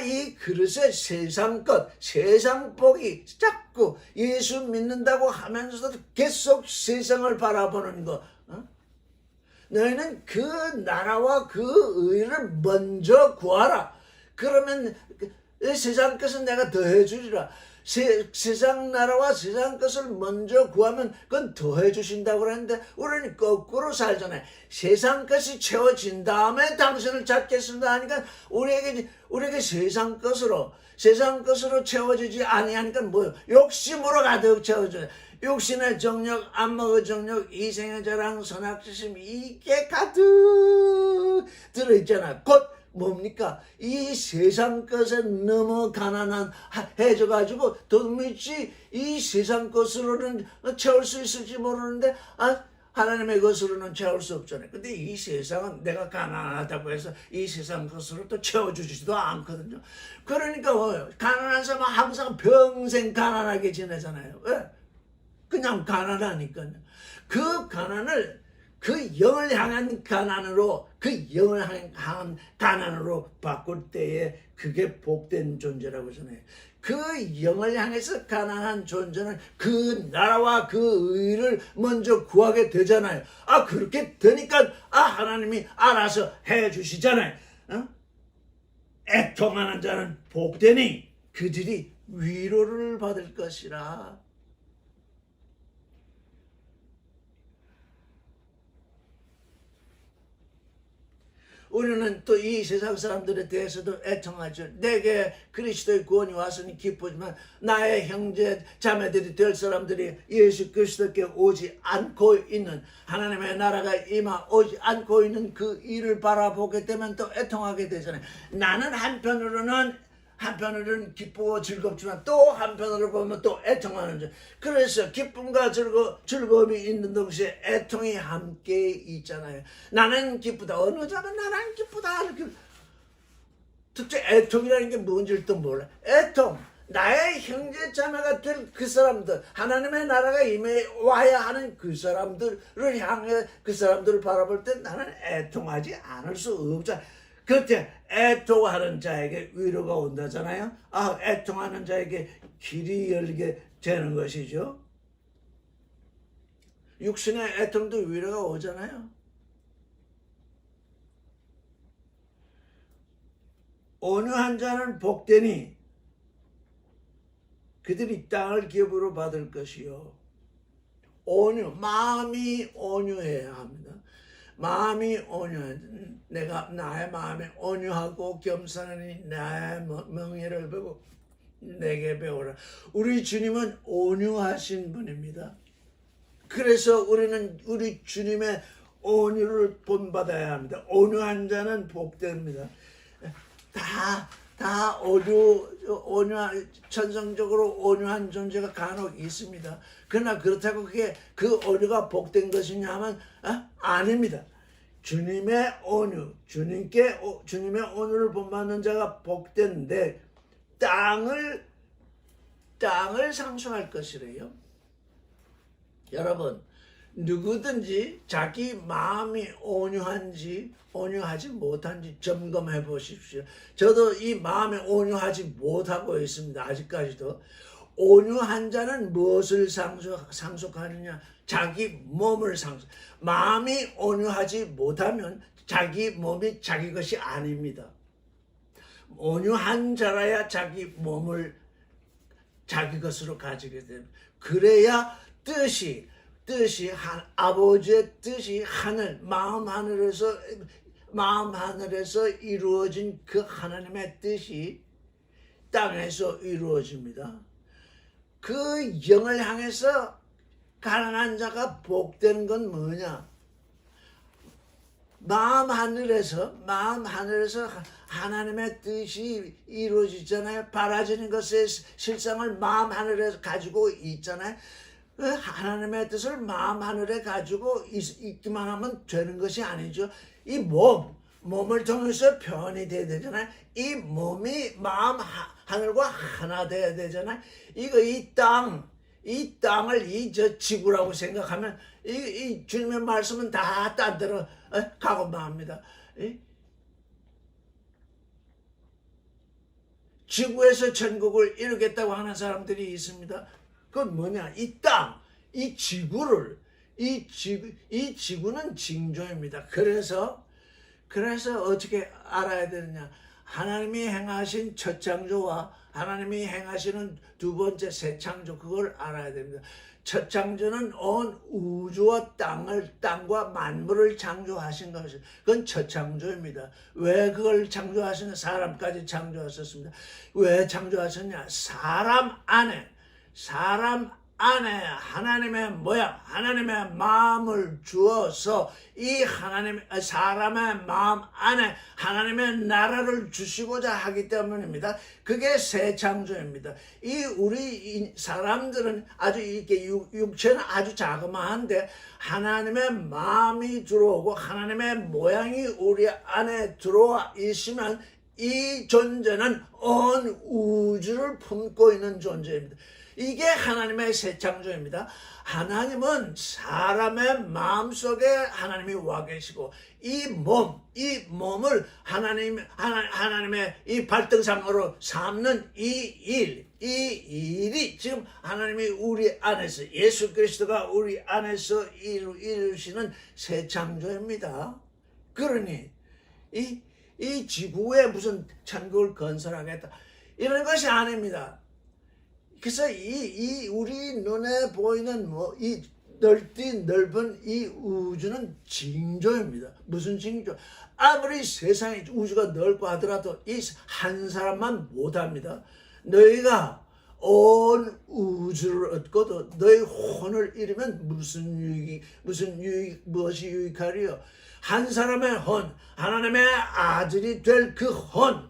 이 그릇에 세상 것, 세상 복이 자꾸 예수 믿는다고 하면서도 계속 세상을 바라보는 것. 너희는 그 나라와 그 의를 먼저 구하라. 그러면 세상 것은 내가 더해 주리라. 세상 나라와 세상 것을 먼저 구하면 그건 더해 주신다고 그러는데 우리는 거꾸로 살잖아요. 세상 것이 채워진 다음에 당신을 찾겠습니다 하니까 우리에게 세상 것으로 채워지지 아니하니까 뭐요? 욕심으로 가득 채워져요. 육신의 정욕, 안목의 정욕, 이생의 자랑, 선악지심 이게 가득 들어있잖아요. 곧 뭡니까? 이 세상 것에 너무 가난해져가지고 도무지 이 세상 것으로는 채울 수 있을지 모르는데 하나님의 것으로는 채울 수 없잖아요. 근데 이 세상은 내가 가난하다고 해서 이 세상 것으로 또 채워주지도 않거든요. 그러니까 뭐예요? 가난한 사람은 항상 평생 가난하게 지내잖아요. 왜? 그냥 가난하니까요. 그 가난을 그 영을 향한 가난으로 바꿀 때에 그게 복된 존재라고 전해요. 그 영을 향해서 가난한 존재는 그 나라와 그 의를 먼저 구하게 되잖아요. 그렇게 되니까 하나님이 알아서 해 주시잖아요. 애통하는 자는 복되니 그들이 위로를 받을 것이라. 우리는 또 이 세상 사람들에 대해서도 애통하죠. 내게 그리스도의 구원이 왔으니 기쁘지만 나의 형제 자매들이 될 사람들이 예수 그리스도께 오지 않고 있는, 하나님의 나라가 오지 않고 있는 그 일을 바라보게 되면 또 애통하게 되잖아요. 나는 한편으로는 기쁘고 즐겁지만 또 한편으로 보면 또 애통하는 점. 그래서 기쁨과 즐거움이 있는 동시에 애통이 함께 있잖아요. 나는 기쁘다. 어느 자는 나는 기쁘다. 이렇게. 도대체 애통이라는 게 뭔지를 또 몰라. 애통. 나의 형제 자매가 될 그 사람들, 하나님의 나라가 임해 와야 하는 그 사람들을 향해 그 사람들을 바라볼 때 나는 애통하지 않을 수 없잖아. 그때 애통하는 자에게 위로가 온다잖아요. 애통하는 자에게 길이 열게 되는 것이죠. 육신의 애통도 위로가 오잖아요. 온유한 자는 복되니 그들이 땅을 기업으로 받을 것이요. 마음이 온유해야 합니다. 마음이 나의 마음이 온유하고 겸손하니 나의 명예를 보고 내게 배우라. 우리 주님은 온유하신 분입니다. 그래서 우리 주님의 온유를 본받아야 합니다. 온유한 자는 복됩니다. 다 천성적으로 온유한 존재가 간혹 있습니다. 그러나 그렇다고 그 온유가 복된 것이냐 하면 아닙니다. 주님의 온유를 본받는 자가 복된데 땅을 상속할 것이래요. 여러분, 누구든지 자기 마음이 온유하지 못한지 점검해 보십시오. 저도 이 마음에 온유하지 못하고 있습니다. 아직까지도. 온유한 자는 무엇을 상속하느냐? 자기 몸을 마음이 온유하지 못하면 자기 몸이 자기 것이 아닙니다. 온유한 자라야 자기 몸을 자기 것으로 가지게 됩니다. 그래야 아버지의 뜻이 마음 하늘에서 이루어진 그 하나님의 뜻이 땅에서 이루어집니다. 그 영을 향해서 가난한 자가 복되는 건 뭐냐? 마음 하늘에서 하나님의 뜻이 이루어지잖아요. 바라지는 것의 실상을 마음 하늘에서 가지고 있잖아요. 하나님의 뜻을 마음 하늘에 가지고 있기만 하면 되는 것이 아니죠. 이 몸을 통해서 변이 돼야 되잖아요. 이 몸이 마음 하늘과 하나 돼야 되잖아요. 이 땅을 저 지구라고 생각하면 이 주님의 말씀은 다 딴 데로 가고 맙니다. 지구에서 천국을 이루겠다고 하는 사람들이 있습니다. 그건 뭐냐? 이 땅, 이 지구는 징조입니다. 그래서 어떻게 알아야 되느냐? 하나님이 행하신 첫 창조와 하나님이 행하시는 두 번째 새 창조, 그걸 알아야 됩니다. 첫 창조는 온 우주와 땅과 만물을 창조하신 것이, 그건 첫 창조입니다. 왜 그걸 창조하시냐? 사람까지 창조하셨습니다. 왜 창조하셨냐? 사람 안에 하나님의 모양, 하나님의 마음을 주어서 이 사람의 마음 안에 하나님의 나라를 주시고자 하기 때문입니다. 그게 새 창조입니다. 우리 사람들은 아주 이렇게 육체는 아주 자그마한데 하나님의 마음이 들어오고 하나님의 모양이 우리 안에 들어와 있으면 이 존재는 온 우주를 품고 있는 존재입니다. 이게 하나님의 새 창조입니다. 하나님은 사람의 마음속에 하나님이 와 계시고 이 몸을 하나님의 이 발등상으로 삼는 이 일이 지금 하나님이 우리 안에서, 예수 그리스도가 우리 안에서 이루시는 새 창조입니다. 그러니 이 지구에 무슨 천국을 건설하겠다 이런 것이 아닙니다. 그래서 우리 눈에 보이는 이 넓디 넓은 이 우주는 징조입니다. 무슨 징조? 아무리 세상에 우주가 넓고 하더라도 이 한 사람만 못합니다. 너희가 온 우주를 얻고도 너희 혼을 잃으면 무엇이 유익하리요? 한 사람의 혼, 하나님의 아들이 될 그 혼,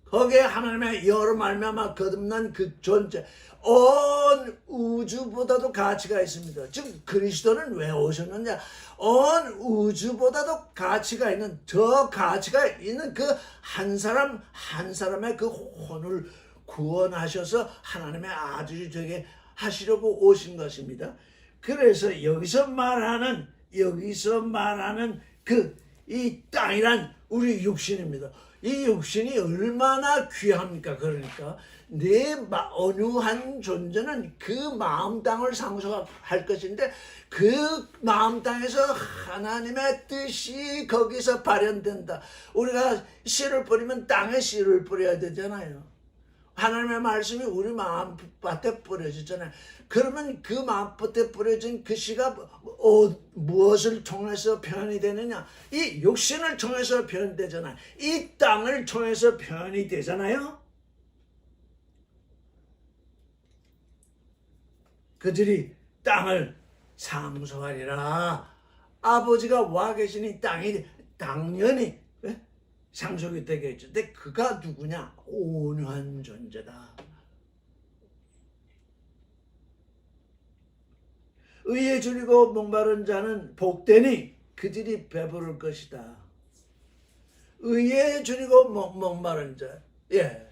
거기에 하나님의 여러 말미암아 거듭난 그 존재, 온 우주보다도 가치가 있습니다. 즉 그리스도는 왜 오셨느냐? 온 우주보다도 가치가 있는, 더 가치가 있는 그 한 사람 한 사람의 그 혼을 구원하셔서 하나님의 아들이 되게 하시려고 오신 것입니다. 그래서 여기서 말하는 그 이 땅이란 우리 육신입니다. 이 육신이 얼마나 귀합니까? 그러니까 내 온유한 존재는 그 마음 땅을 상속할 것인데, 그 마음 땅에서 하나님의 뜻이 거기서 발현된다. 우리가 씨를 뿌리면 땅에 씨를 뿌려야 되잖아요. 하나님의 말씀이 우리 마음밭에 뿌려지잖아요. 그러면 그 마음밭에 뿌려진 그 씨가 무엇을 통해서 표현이 되느냐? 이 육신을 통해서 표현되잖아요. 이 땅을 통해서 표현이 되잖아요. 그들이 땅을 상속하리라. 아버지가 와 계시니 땅이 당연히 상속이 되겠죠. 근데 그가 누구냐? 온유한 존재다. 의에 줄이고 목마른 자는 복되니 그들이 배부를 것이다. 의에 줄이고 목마른 자. 예.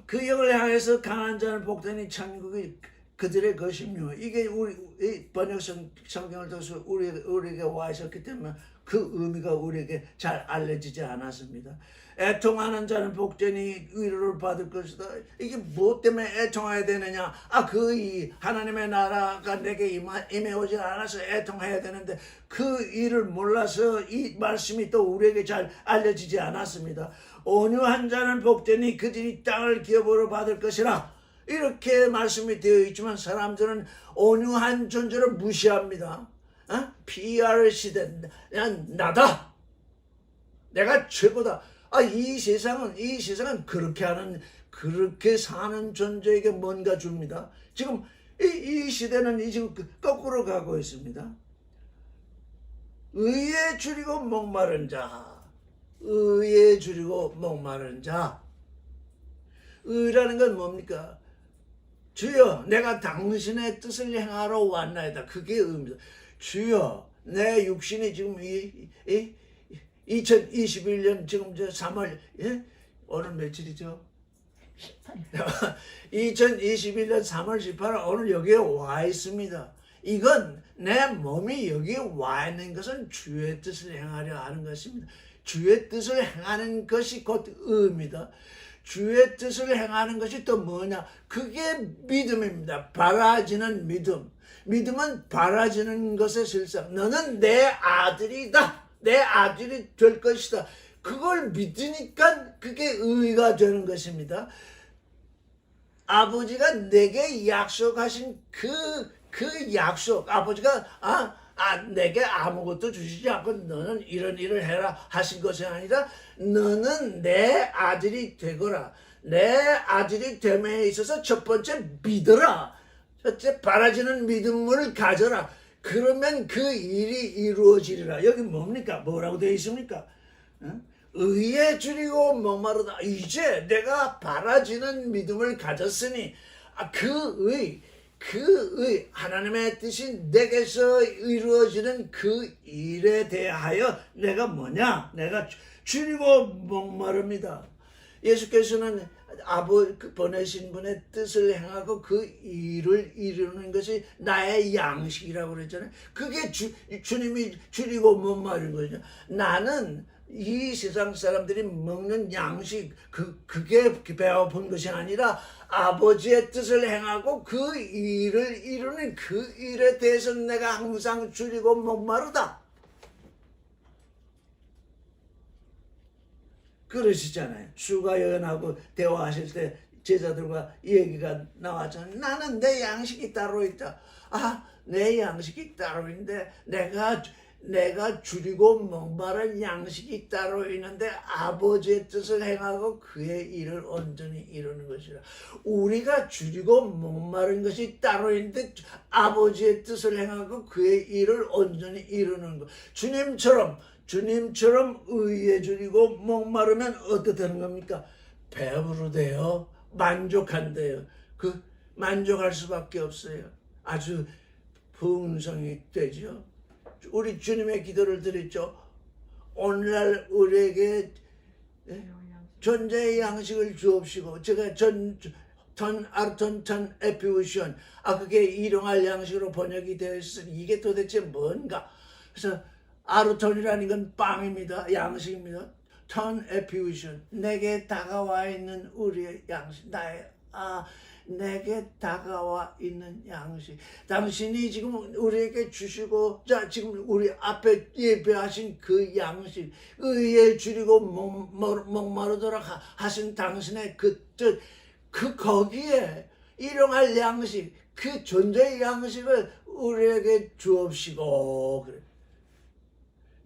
그 영을 향해서 강한 자는 복되니 천국이 그들의 것이며, 이게 우리 번역 성경을 통해서 우리에게 와 있었기 때문에 그 의미가 우리에게 잘 알려지지 않았습니다. 애통하는 자는 복되니 위로를 받을 것이다. 이게 무엇 때문에 애통해야 되느냐? 그 하나님의 나라가 내게 임해오지 않아서 애통해야 되는데, 그 일을 몰라서 이 말씀이 또 우리에게 잘 알려지지 않았습니다. 온유한 자는 복되니 그들이 땅을 기업으로 받을 것이라. 이렇게 말씀이 되어 있지만 사람들은 온유한 존재를 무시합니다. PR 시대, 나다, 내가 최고다. 이 세상은 그렇게 사는 존재에게 뭔가 줍니다. 지금 이 시대는 지금 거꾸로 가고 있습니다. 의에 줄이고 목마른 자, 의에 줄이고 목마른 자. 의라는 건 뭡니까? 주여, 내가 당신의 뜻을 행하러 왔나이다. 그게 의미입니다. 주여, 내 육신이 지금 2021년 지금 3월, 오늘 며칠이죠? 2021년 3월 18일 오늘 여기에 와 있습니다. 이건 내 몸이 여기에 와 있는 것은 주의 뜻을 행하려 하는 것입니다. 주의 뜻을 행하는 것이 곧 의입니다. 주의 뜻을 행하는 것이 또 뭐냐? 그게 믿음입니다. 바라지는 믿음. 믿음은 바라지는 것의 실상. 너는 내 아들이다. 내 아들이 될 것이다. 그걸 믿으니까 그게 의가 되는 것입니다. 아버지가 내게 약속하신 그 약속, 아버지가 내게 아무것도 주시지 않고 너는 이런 일을 해라 하신 것이 아니라, 너는 내 아들이 되거라. 내 아들이 됨에 있어서 첫 번째 믿어라. 첫째 바라지는 믿음을 가져라. 그러면 그 일이 이루어지리라. 여기 뭡니까? 뭐라고 되어 있습니까? 의에 줄이고 목마르다. 이제 내가 바라지는 믿음을 가졌으니 그 의 하나님의 뜻이 내게서 이루어지는 그 일에 대하여 내가 뭐냐? 내가 줄이고 목마릅니다. 예수께서는 보내신 분의 뜻을 행하고 그 일을 이루는 것이 나의 양식이라고 그랬잖아요. 그게 주님이 줄이고 목마른 거죠. 나는 이 세상 사람들이 먹는 양식, 그게 배고픈 것이 아니라 아버지의 뜻을 행하고 그 일을 이루는 그 일에 대해서 내가 항상 줄이고 목마르다. 그러시잖아요. 수가 여인하고 대화하실 때 제자들과 얘기가 나왔잖아요. 나는 내 양식이 따로 있다. 내 양식이 따로 있는데 내가 줄이고 목마른 양식이 따로 있는데 아버지의 뜻을 행하고 그의 일을 온전히 이루는 것이라. 우리가 줄이고 목마른 것이 따로 있는데 아버지의 뜻을 행하고 그의 일을 온전히 이루는 것. 주님처럼 의에 줄이고 목마르면 어떻게 되는 겁니까? 배부르대요. 만족한대요. 그 만족할 수밖에 없어요. 아주 풍성이 되죠. 우리 주님의 기도를 드렸죠. 오늘날 우리에게 존재의 양식을 주옵시고, 제가 아르톤 에피우션, 그게 일용할 양식으로 번역이 되어 있으니 이게 도대체 뭔가? 그래서 아르톤이라는 건 빵입니다. 양식입니다. 턴 에피우션, 내게 다가와 있는 우리의 양식, 내게 다가와 있는 양식. 당신이 지금 우리에게 주시고, 지금 우리 앞에 예배하신 그 양식, 의에 줄이고 목마르도록 하신 당신의 그 뜻, 거기에 일용할 양식, 그 존재의 양식을 우리에게 주옵시고. 그래.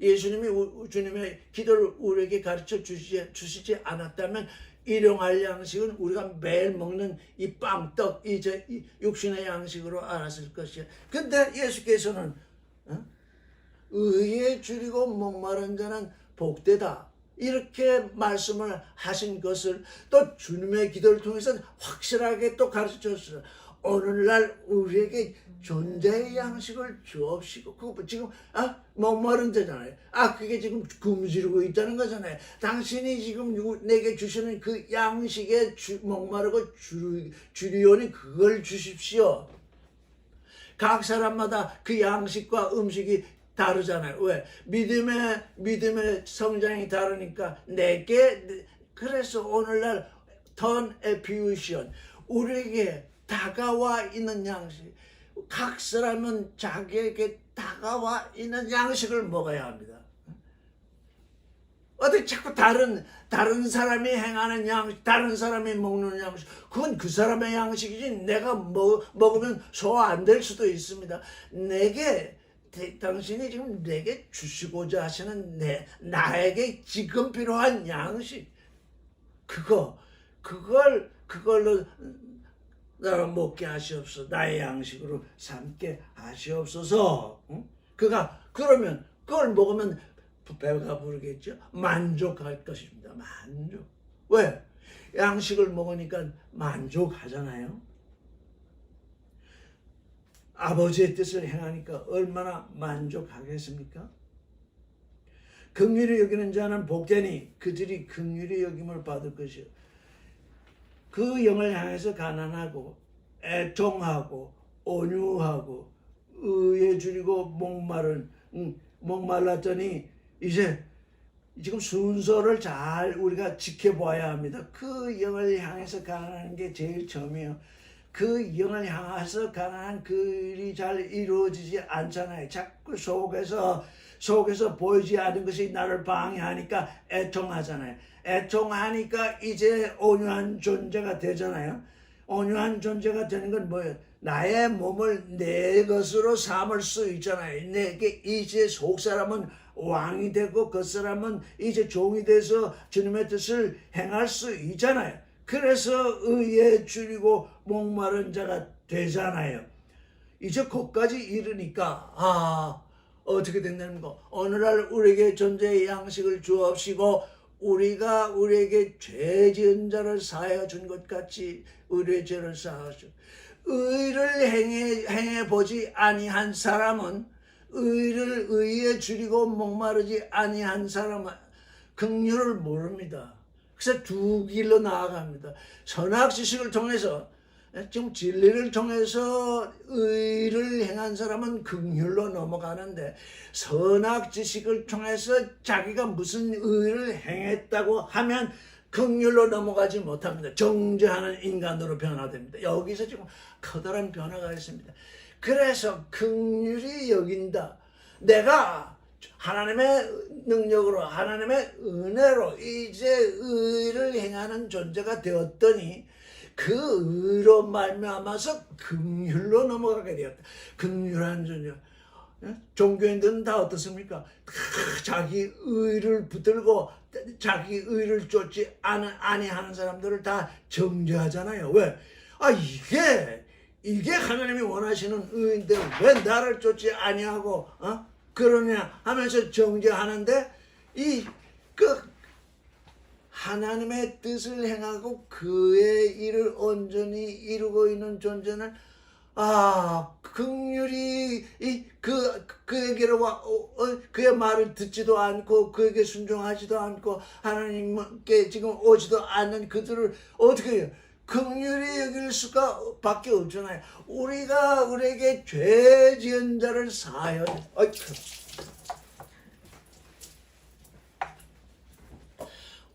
예수님이 주님의 기도를 우리에게 가르쳐 주시지 않았다면 일용할 양식은 우리가 매일 먹는 이 빵, 떡, 이제 육신의 양식으로 알았을 것이야. 근데 예수께서는 의에 줄이고 목마른 자는 복되다, 이렇게 말씀을 하신 것을 또 주님의 기도를 통해서 확실하게 또 가르쳐 줬어요. 오늘날 우리에게 존재의 양식을 주옵시고. 그거 지금 목마른 자잖아요. 그게 지금 굶주리고 있다는 거잖아요. 당신이 지금 내게 주시는 그 양식에 목마르고 주리오니 그걸 주십시오. 각 사람마다 그 양식과 음식이 다르잖아요. 왜? 믿음의 성장이 다르니까 그래서 오늘날 턴 에피우션, 우리에게 다가와 있는 양식, 각 사람은 자기에게 다가와 있는 양식을 먹어야 합니다. 어떻게 자꾸 다른 사람이 행하는 양식, 다른 사람이 먹는 양식, 그건 그 사람의 양식이지 내가 먹으면 소화 안 될 수도 있습니다. 당신이 지금 내게 주시고자 하시는 나에게 지금 필요한 양식, 그걸로 나를 먹게 하시옵소서. 나의 양식으로 삼게 하시옵소서. 그러면 그걸 먹으면 배가 부르겠죠. 만족할 것입니다. 만족. 왜? 양식을 먹으니까 만족하잖아요. 아버지의 뜻을 행하니까 얼마나 만족하겠습니까? 긍휼히 여기는 자는 복되니 그들이 긍휼히 여김을 받을 것이요. 그 영을 향해서 가난하고 애통하고 온유하고 의에 줄이고 목말랐더니 이제 지금 순서를 잘 우리가 지켜봐야 합니다. 그 영을 향해서 가난한 게 제일 처음이에요. 그 영을 향해서 가난한 그 일이 잘 이루어지지 않잖아요. 자꾸 속에서 보이지 않는 것이 나를 방해하니까 애통하잖아요. 애통하니까 이제 온유한 존재가 되잖아요. 온유한 존재가 되는 건 뭐예요? 나의 몸을 내 것으로 삼을 수 있잖아요. 내게 이제 속사람은 왕이 되고 겉사람은 이제 종이 돼서 주님의 뜻을 행할 수 있잖아요. 그래서 의에 줄이고 목마른 자가 되잖아요. 이제 거기까지 이르니까 어떻게 된다는 거? 오늘날 우리에게 존재의 양식을 주옵시고 우리가 우리에게 죄 지은 자를 사하여 준 것 같이 우리의 죄를 사하시고, 의를 행해 보지 아니한 사람은 의에 줄이고 목마르지 아니한 사람은 긍휼을 모릅니다. 그래서 두 길로 나아갑니다. 선악지식을 통해서, 지금 진리를 통해서 의를 행한 사람은 긍휼로 넘어가는데, 선악지식을 통해서 자기가 무슨 의를 행했다고 하면 긍휼로 넘어가지 못합니다. 정죄하는 인간으로 변화됩니다. 여기서 지금 커다란 변화가 있습니다. 그래서 긍휼히 여긴다. 내가 하나님의 능력으로, 하나님의 은혜로 이제 의를 행하는 존재가 되었더니 그 의로 말미암아서 긍휼로 넘어가게 되었다. 긍휼한 존재. 종교인들은 다 어떻습니까? 자기 의를 붙들고 자기 의를 쫓지 아니하는 사람들을 다 정죄하잖아요. 왜? 이게 하나님이 원하시는 의인데 왜 나를 쫓지 아니하고 그러냐 하면서 정죄하는데 그 하나님의 뜻을 행하고 그의 일을 온전히 이루고 있는 존재는 긍휼히 그에게로 와 그의 말을 듣지도 않고 그에게 순종하지도 않고 하나님께 지금 오지도 않는 그들을 어떻게 해요? 긍휼히 여길 수가 밖에 없잖아요. 우리에게 죄 지은 자를 사하여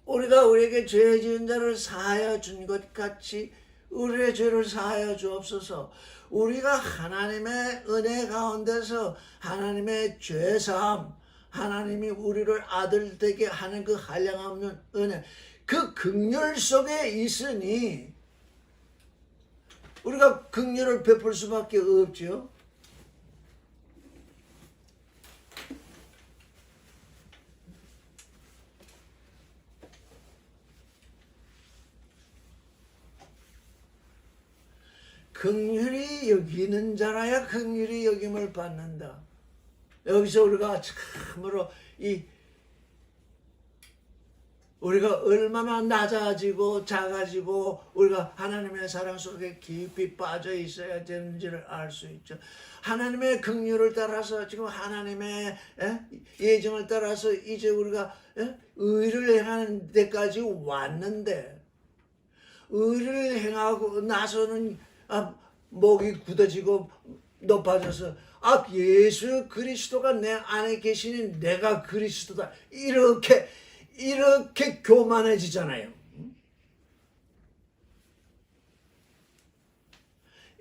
우리에게 죄 지은 자를 사하여 준 것 같이 우리의 죄를 사하여 주옵소서. 우리가 하나님의 은혜 가운데서 하나님의 죄사함, 하나님이 우리를 아들 되게 하는 그 한량없는 은혜, 그 긍휼 속에 있으니 우리가 긍휼을 베풀 수밖에 없죠. 긍휼히 여기는 자라야 긍휼히 여김을 받는다. 여기서 우리가 참으로 우리가 얼마나 낮아지고 작아지고 우리가 하나님의 사랑 속에 깊이 빠져 있어야 되는지를 알 수 있죠. 하나님의 긍휼을 따라서 지금 하나님의 예정을 따라서 이제 우리가 의를 행하는 데까지 왔는데 의를 행하고 나서는 목이 굳어지고 높아져서 예수 그리스도가 내 안에 계시니 내가 그리스도다 이렇게 교만해지잖아요.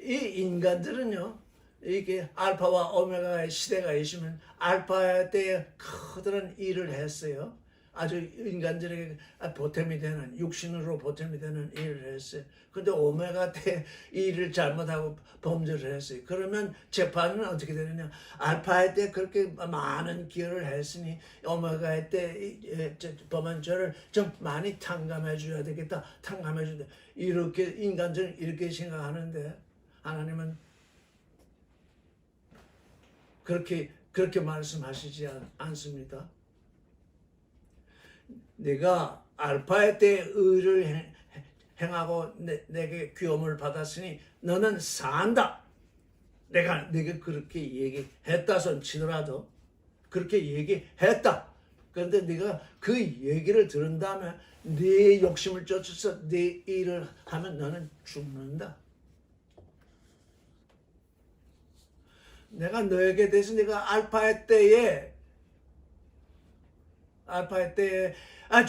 이 인간들은요, 이게 알파와 오메가의 시대가 있으면 알파 때에 커다란 일을 했어요. 아주 인간들에게 보탬이 되는, 육신으로 보탬이 되는 일을 했어요. 근데 오메가 때 일을 잘못하고 범죄를 했어요. 그러면 재판은 어떻게 되느냐? 알파의 때 그렇게 많은 기여를 했으니 오메가의 때 범한 죄를 좀 많이 탕감해 줘야 되겠다. 탕감해 준다. 이렇게 인간들은 이렇게 생각하는데 하나님은 그렇게 말씀하시지 않습니다. 네가 알파의 때 의를 행하고 내게 귀함을 받았으니 너는 산다. 내가 네게 그렇게 얘기했다선 치더라도 그렇게 얘기했다. 그런데 네가 그 얘기를 들은 다음에 네 욕심을 쫓아서 네 일을 하면 너는 죽는다. 내가 너에게 대해서 네가 알파의 때에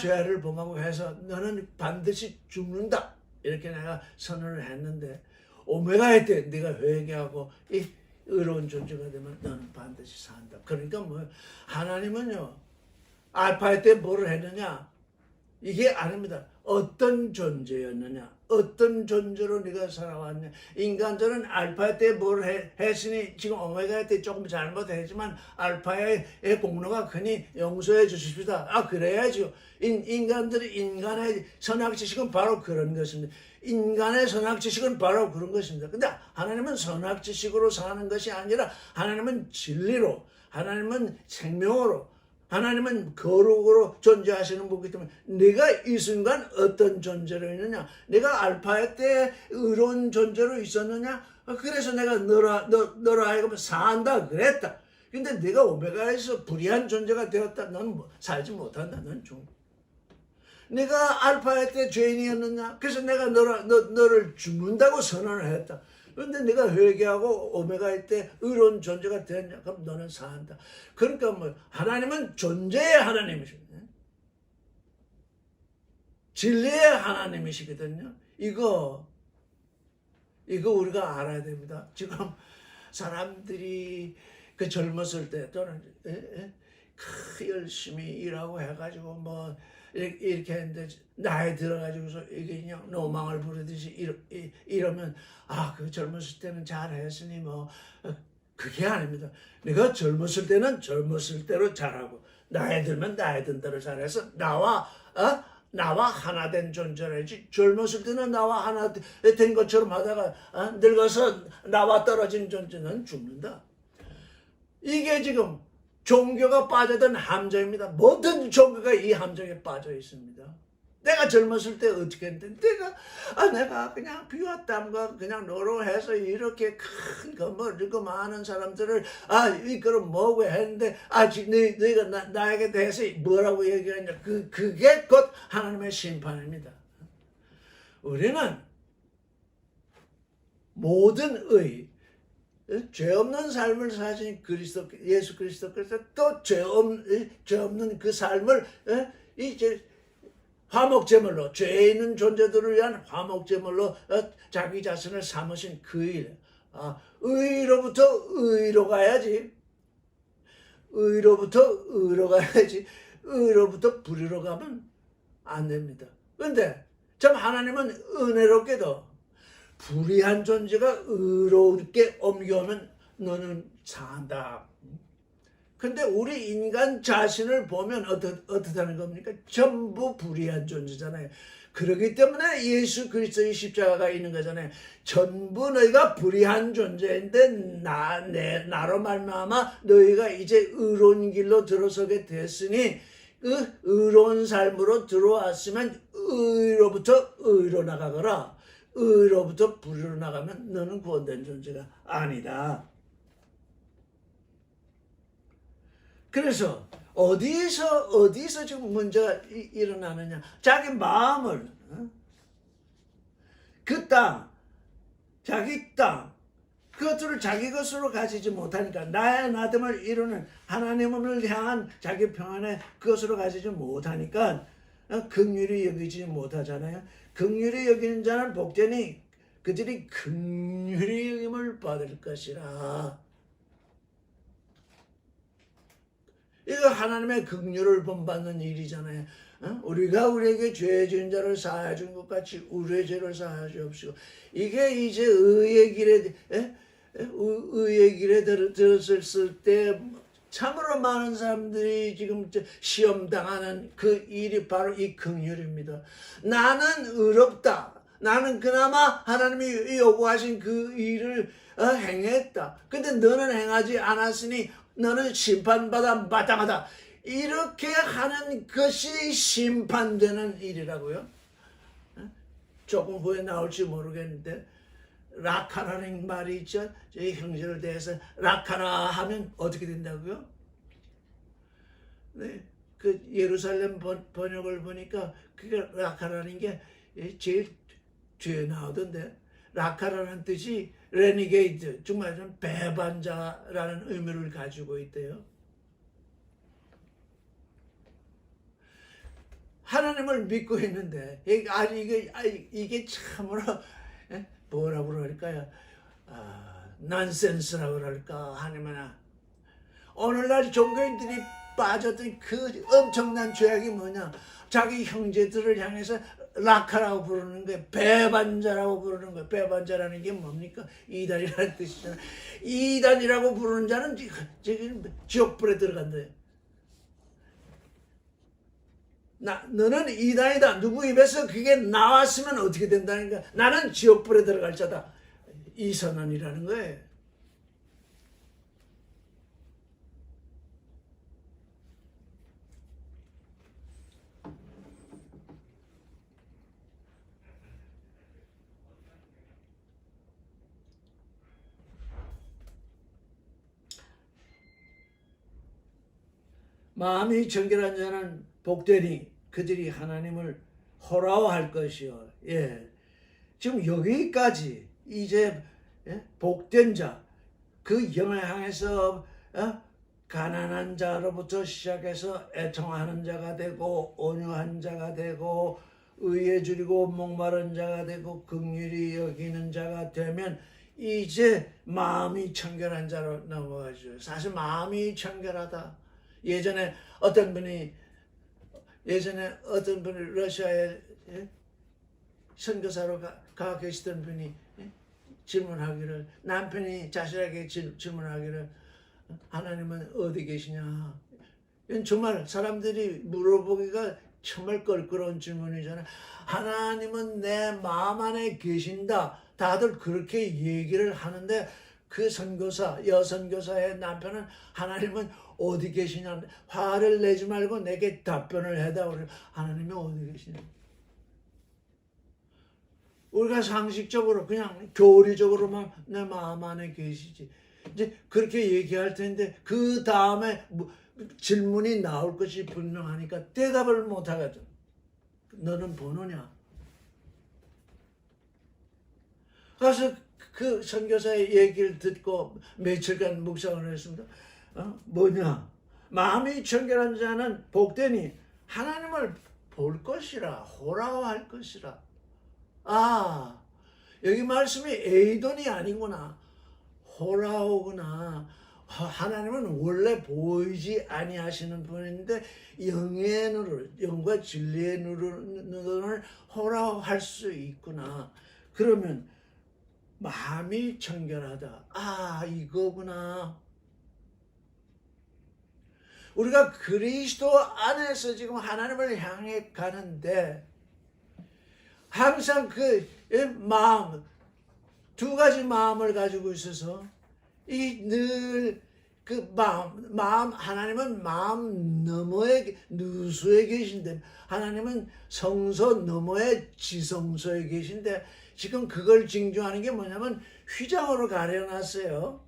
죄를 범하고 해서 너는 반드시 죽는다. 이렇게 내가 선언을 했는데 오메가의 때 네가 회개하고 이 의로운 존재가 되면 너는 반드시 산다. 그러니까 하나님은요 알파의 때 뭐를 했느냐 이게 아닙니다. 어떤 존재였느냐 어떤 존재로 네가 살아왔냐. 인간들은 알파 때 뭘 했으니 지금 오메가 때 조금 잘못했지만 알파의 공로가 크니 용서해 주십시다. 그래야죠. 인간의 선악지식은 바로 그런 것입니다. 인간의 선악지식은 바로 그런 것입니다. 근데 하나님은 선악지식으로 사는 것이 아니라 하나님은 진리로, 하나님은 생명으로, 하나님은 거룩으로 존재하시는 분이기 때문에 네가 이 순간 어떤 존재로 있느냐, 네가 알파의 때 의로운 존재로 있었느냐, 그래서 내가 너로 하여금 산다 그랬다. 근데 네가 오메가에서 불의한 존재가 되었다. 넌 살지 못한다. 넌 죽어. 네가 알파의 때 죄인이었느냐, 그래서 내가 너를 죽는다고 선언을 했다. 그런데 네가 회개하고 오메가의 때 의로운 존재가 되었냐? 그럼 너는 산다. 그러니까 하나님은 존재의 하나님이십니다. 진리의 하나님이시거든요. 이거 우리가 알아야 됩니다. 지금 사람들이 그 젊었을 때 또는 열심히 일하고 해가지고 뭐 이렇게 했는데 나이 들어가지고서 이게 그냥 노망을 부르듯이 이러면 그 젊었을 때는 잘했으니 뭐 그게 아닙니다. 내가 젊었을 때는 젊었을 대로 잘하고 나이 들면 나이 든 대로 잘해서 나와 하나 된 존재라지. 젊었을 때는 나와 하나 된 것처럼 하다가 늙어서 나와 떨어진 존재는 죽는다. 이게 지금 종교가 빠져든 함정입니다. 모든 종교가 이 함정에 빠져 있습니다. 내가 젊었을 때 어떻게 했는데 내가 그냥 비와 땀과 그냥 노력해서 이렇게 큰 건물 이거 많은 사람들을 이끌어 모으고 했는데 아직 너희가 나에게 대해서 뭐라고 얘기하냐. 그게 곧 하나님의 심판입니다. 우리는 모든 죄 없는 삶을 사신 그리스도 예수 그리스도께서 또 죄 없는 그 삶을 이제 화목제물로 죄 있는 존재들을 위한 화목제물로 자기 자신을 삼으신 그 일. 의로부터 의로 가야지. 의로부터 의로 가야지. 의로부터 불의로 가면 안 됩니다. 그런데 참 하나님은 은혜롭게도 불의한 존재가 의롭게 옮겨오면 너는 상한다. 근데 우리 인간 자신을 보면 어떻다는 겁니까? 전부 불의한 존재잖아요. 그렇기 때문에 예수 그리스도의 십자가가 있는 거잖아요. 전부 너희가 불의한 존재인데 나로 말미암아 너희가 이제 의로운 길로 들어서게 됐으니 그 의로운 삶으로 들어왔으면 의로부터 의로 나가거라. 의로부터 불의로 나가면 너는 구원된 존재가 아니다. 그래서 어디서 지금 문제가 일어나느냐? 자기 마음을 그 땅, 자기 땅 그것들을 자기 것으로 가지지 못하니까 나의 나됨을 이루는 하나님을 향한 자기 평안에 그것으로 가지지 못하니까 긍휼히 여기지 못하잖아요. 긍휼히 여기는 자는 복되니 그들이 긍휼히 여김을 받을 것이라. 이거 하나님의 긍휼을 본받는 일이잖아요. 우리가 우리에게 죄 지은 자를 사하여 준 것 같이 우리의 죄를 사하여 주옵시고. 이게 이제 의의 길에 들었을 때 참으로 많은 사람들이 지금 시험 당하는 그 일이 바로 이 긍휼입니다. 나는 의롭다. 나는 그나마 하나님이 요구하신 그 일을 행했다. 근데 너는 행하지 않았으니 너는 심판받아 마땅하다. 이렇게 하는 것이 심판되는 일이라고요. 조금 후에 나올지 모르겠는데 라카라는 말이 있죠. 저희 형제를 대해서 라카라 하면 어떻게 된다고요? 네, 그 예루살렘 번역을 보니까 그게 라카라는 게 제일 뒤에 나오던데 라카라는 뜻이 레니게이트, 정말 좀 배반자라는 의미를 가지고 있대요. 하나님을 믿고 있는데 이게 참으로 뭐라고 그럴까요? 난센스라고 그럴까? 하나님아, 오늘날 종교인들이 빠졌던 그 엄청난 죄악이 뭐냐? 자기 형제들을 향해서 라카라고 부르는 거예요. 배반자라고 부르는 거예요. 배반자라는 게 뭡니까? 이단이라는 뜻이잖아요. 이단이라고 부르는 자는 지금 지옥불에 들어간대요. 너는 이단이다. 누구 입에서 그게 나왔으면 어떻게 된다니까? 나는 지옥불에 들어갈 자다. 이 선언이라는 거예요. 마음이 정결한 자는 복되니 그들이 하나님을 호라워할 것이요. 예. 지금 여기까지 이제 복된 자, 그 영을 향해서 가난한 자로부터 시작해서 애통하는 자가 되고 온유한 자가 되고 의에 줄이고 목마른 자가 되고 긍휼히 여기는 자가 되면 이제 마음이 청결한 자로 넘어가죠. 사실 마음이 청결하다. 예전에 어떤 분이 러시아에 선교사로 가 계시던 분이 질문하기를, 남편이 자신에게 질문하기를, 하나님은 어디 계시냐. 이건 정말 사람들이 물어보기가 정말 껄끄러운 질문이잖아요. 하나님은 내 마음 안에 계신다. 다들 그렇게 얘기를 하는데 그 여선교사의 남편은 하나님은 어디 계시냐. 화를 내지 말고 내게 답변을 해다오. 하나님이 어디 계시냐. 우리가 상식적으로 그냥 교리적으로만 내 마음 안에 계시지. 이제 그렇게 얘기할 텐데 그 다음에 질문이 나올 것이 분명하니까 대답을 못 하거든. 너는 보느냐? 그래서 그 선교사의 얘기를 듣고 며칠간 묵상을 했습니다. 뭐냐? 마음이 청결한 자는 복되니 하나님을 볼 것이라, 호라할 것이라. 아, 여기 말씀이 에이돈이 아니구나. 호라오구나. 하나님은 원래 보이지 아니하시는 분인데 영의 눈으로, 영과 진리의 눈을 호라할 수 있구나. 그러면 마음이 청결하다. 아, 이거구나. 우리가 그리스도 안에서 지금 하나님을 향해 가는데 항상 그 마음, 두 가지 마음을 가지고 있어서 늘 그 마음, 하나님은 마음 너머에 누수에 계신데, 하나님은 성소 너머에 지성소에 계신데, 지금 그걸 징조하는 게 뭐냐면 휘장으로 가려놨어요.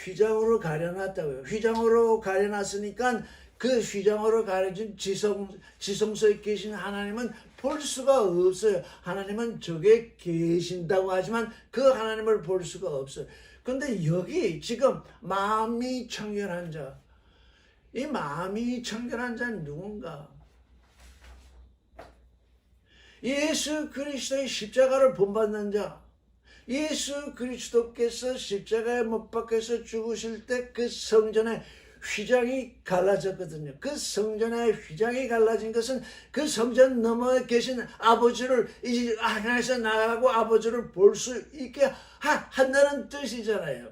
휘장으로 가려놨다고요. 휘장으로 가려놨으니까 그 휘장으로 가려진 지성소에 계신 하나님은 볼 수가 없어요. 하나님은 저게 계신다고 하지만 그 하나님을 볼 수가 없어요. 근데 여기 지금 마음이 청결한 자, 이 마음이 청결한 자는 누군가? 예수 그리스도의 십자가를 본받는 자, 예수 그리스도께서 십자가에 못 박혀서 죽으실 때 그 성전에 휘장이 갈라졌거든요. 그 성전의 휘장이 갈라진 것은 그 성전 너머에 계신 아버지를 이제 향해서 나가고 아버지를 볼 수 있게 한다는 뜻이잖아요.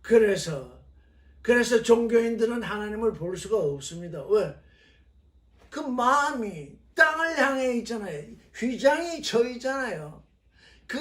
그래서 종교인들은 하나님을 볼 수가 없습니다. 왜? 그 마음이 땅을 향해 있잖아요. 휘장이 져 있잖아요. 그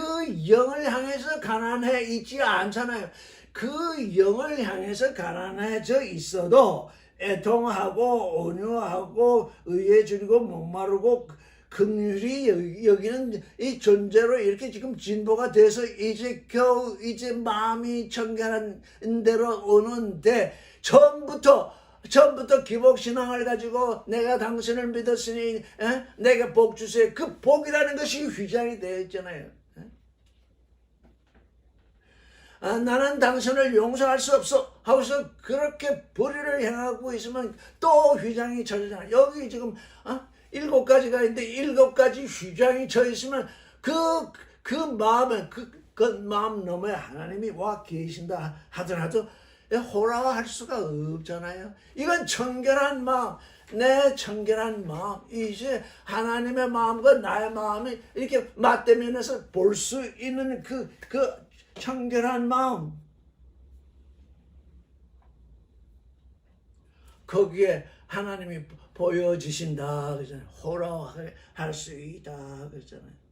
영을 향해서 가난해 있지 않잖아요. 그 영을 향해서 가난해져 있어도 애통하고 온유하고 의에 줄이고 목마르고 긍휼히 여기는 이 존재로 이렇게 지금 진보가 돼서 이제 겨우 이제 마음이 청결한 대로 오는데, 처음부터 기복신앙을 가지고 내가 당신을 믿었으니 내게 복 주세요. 그 복이라는 것이 휘장이 되어 있잖아요. 나는 당신을 용서할 수 없어 하고서 그렇게 불의를 행하고 있으면 또 휘장이 쳐지잖아요. 여기 지금 7가지가 있는데 7가지 휘장이 쳐 있으면 그 마음에 그 마음 너머에 하나님이 와 계신다 하더라도 호라할 수가 없잖아요. 이건 청결한 마음, 내 청결한 마음, 이제 하나님의 마음과 나의 마음이 이렇게 맞대면에서 볼 수 있는 그 청결한 마음, 거기에 하나님이 보여주신다 그러잖아요. 호라할 수 있다 그러잖아요.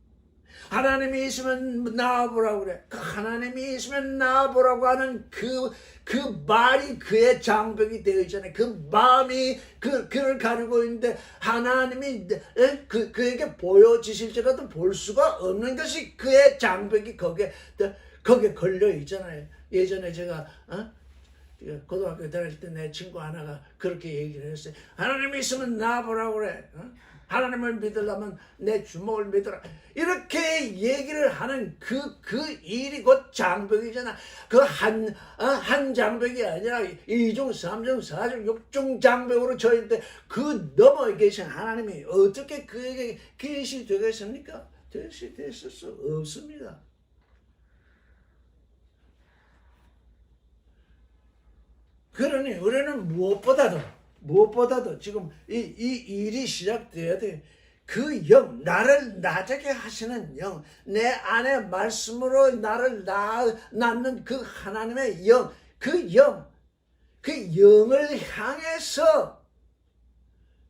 하나님이 있으면 나와보라고 그래. 하나님이 있으면 나와보라고 하는 그 말이 그의 장벽이 되어 있잖아요. 그 마음이 그를 가리고 있는데 하나님이 그에게 보여주실지라도 볼 수가 없는 것이 그의 장벽이 거기에 걸려 있잖아요. 예전에 제가 고등학교 다닐 때 내 친구 하나가 그렇게 얘기를 했어요. 하나님이 있으면 나와보라고 그래. 하나님을 믿으려면 내 주먹을 믿어라. 이렇게 얘기를 하는 그 일이 곧 장벽이잖아. 그 한 장벽이 아니라 2중, 3중, 4중, 6중 장벽으로 져 있는데 그 너머에 계신 하나님이 어떻게 그에게 계시 되겠습니까? 됐을 수 없습니다. 그러니 우리는 무엇보다도 지금 이 일이 시작돼야 돼. 그 영, 나를 나자게 하시는 영, 내 안에 말씀으로 나를 낳는 그 하나님의 영, 그 영을 향해서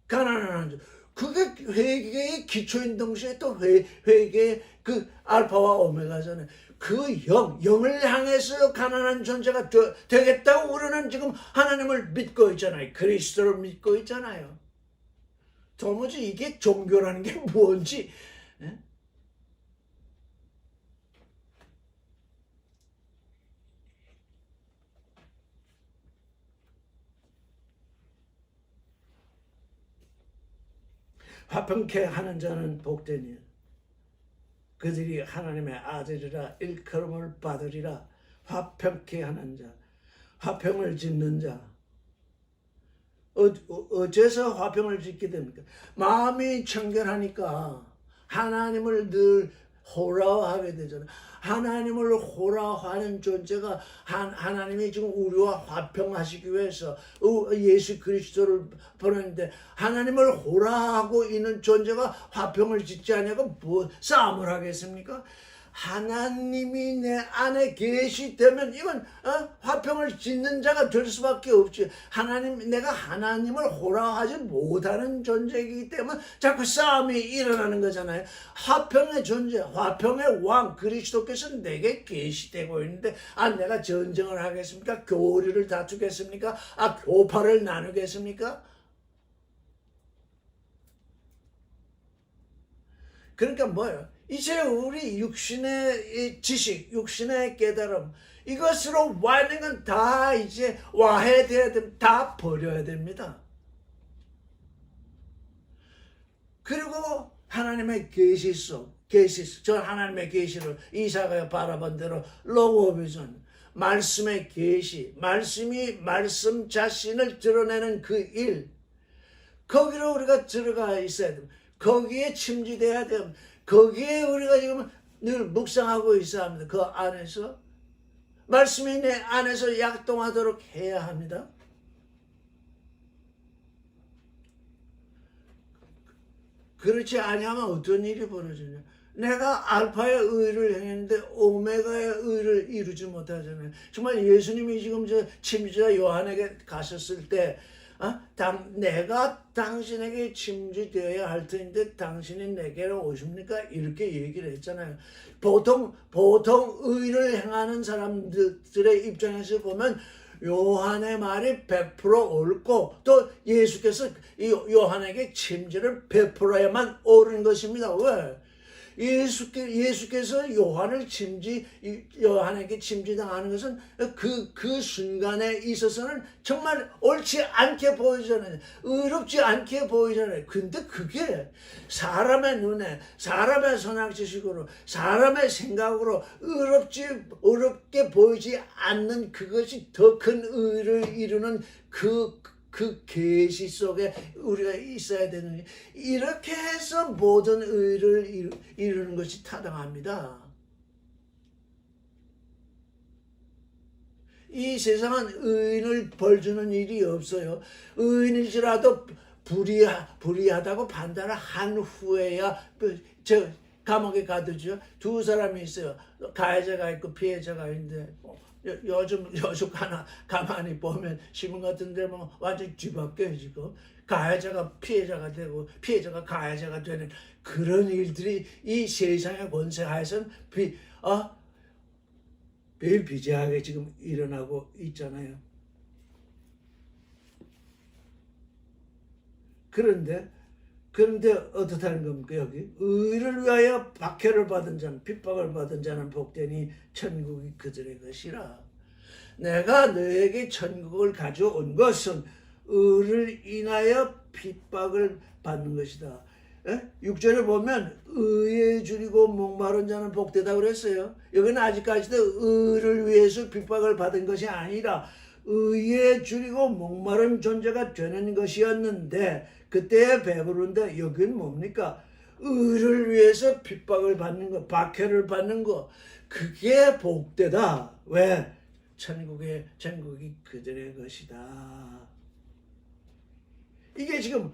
가난한 그게 회개의 기초인 동시에 또 회개의 그 알파와 오메가잖아요. 그 영을 향해서 가난한 존재가 되겠다고 우리는 지금 하나님을 믿고 있잖아요. 그리스도를 믿고 있잖아요. 도무지 이게 종교라는 게 뭔지. 예? 화평케 하는 자는 복되니 그들이 하나님의 아들이라 일컬음을 받으리라. 화평케 하는 자, 화평을 짓는 자. 어째서 화평을 짓게 됩니까? 마음이 청결하니까 하나님을 늘 호라하게 되잖아요. 하나님을 호라하는 존재가 하나님이 지금 우리와 화평하시기 위해서 예수 그리스도를 보냈는데 하나님을 호라하고 있는 존재가 화평을 짓지 않냐고 뭐 싸움을 하겠습니까? 하나님이 내 안에 계시되면 이건 화평을 짓는 자가 될 수밖에 없지. 내가 하나님을 호락하지 못하는 존재이기 때문에 자꾸 싸움이 일어나는 거잖아요. 화평의 존재, 화평의 왕 그리스도께서 내게 계시되고 있는데 내가 전쟁을 하겠습니까? 교리를 다투겠습니까? 교파를 나누겠습니까? 그러니까 뭐예요? 이제 우리 육신의 지식, 육신의 깨달음 이것으로 와 있는 건 다 이제 와해돼야 됩니다. 다 버려야 됩니다. 그리고 하나님의 계시 저 하나님의 계시를 이사가가 바라본 대로 로고비전 말씀의 계시, 말씀 자신을 드러내는 그 일, 거기로 우리가 들어가 있어야 됩니다. 거기에 침지돼야 됩니다. 거기에 우리가 지금 늘 묵상하고 있어야 합니다. 그 안에서 말씀이 내 안에서 약동하도록 해야 합니다. 그렇지 아니하면 어떤 일이 벌어지냐? 내가 알파의 의를 행했는데 오메가의 의를 이루지 못하잖아요. 정말 예수님이 지금 저 침지자 요한에게 가셨을 때 내가 당신에게 침지되어야 할 텐데 당신이 내게로 오십니까? 이렇게 얘기를 했잖아요. 보통 의를 행하는 사람들의 입장에서 보면 요한의 말이 100% 옳고 또 예수께서 요한에게 침지를 베풀어야만 옳은 것입니다. 왜? 예수께서 요한에게 침지당하는 것은 그 순간에 있어서는 정말 옳지 않게 보이잖아요. 의롭지 않게 보이잖아요. 근데 그게 사람의 눈에, 사람의 선악지식으로, 사람의 생각으로 어렵게 보이지 않는 그것이 더 큰 의를 이루는 그 계시 속에 우리가 있어야 되는, 이렇게 해서 모든 의를 이루는 것이 타당합니다. 이 세상은 의인을 벌주는 일이 없어요. 의인이지라도 불의하다고 판단을 한 후에야 감옥에 가두죠. 두 사람이 있어요. 가해자가 있고 피해자가 있는데 요즘 가만히 보면 신문 같은 데 뭐 완전 뒤바뀌어지고 가해자가 피해자가 되고 피해자가 가해자가 되는 그런 일들이 이 세상의 권세하에서는 비일비재하게 지금 일어나고 있잖아요. 그런데 어떻다는 겁니까? 여기 의를 위하여 박해를 받은 자는, 핍박을 받은 자는 복되니 천국이 그들의 것이라. 내가 너에게 천국을 가져온 것은 의를 인하여 핍박을 받는 것이다. 6절에 보면 의에 줄이고 목마른 자는 복되다 그랬어요. 여기는 아직까지도 의를 위해서 핍박을 받은 것이 아니라 의에 줄이고 목마른 존재가 되는 것이었는데 그때에 배부른데 여긴 뭡니까? 의를 위해서 핍박을 받는 거, 박해를 받는 거, 그게 복되다. 왜? 천국이 그들의 것이다. 이게 지금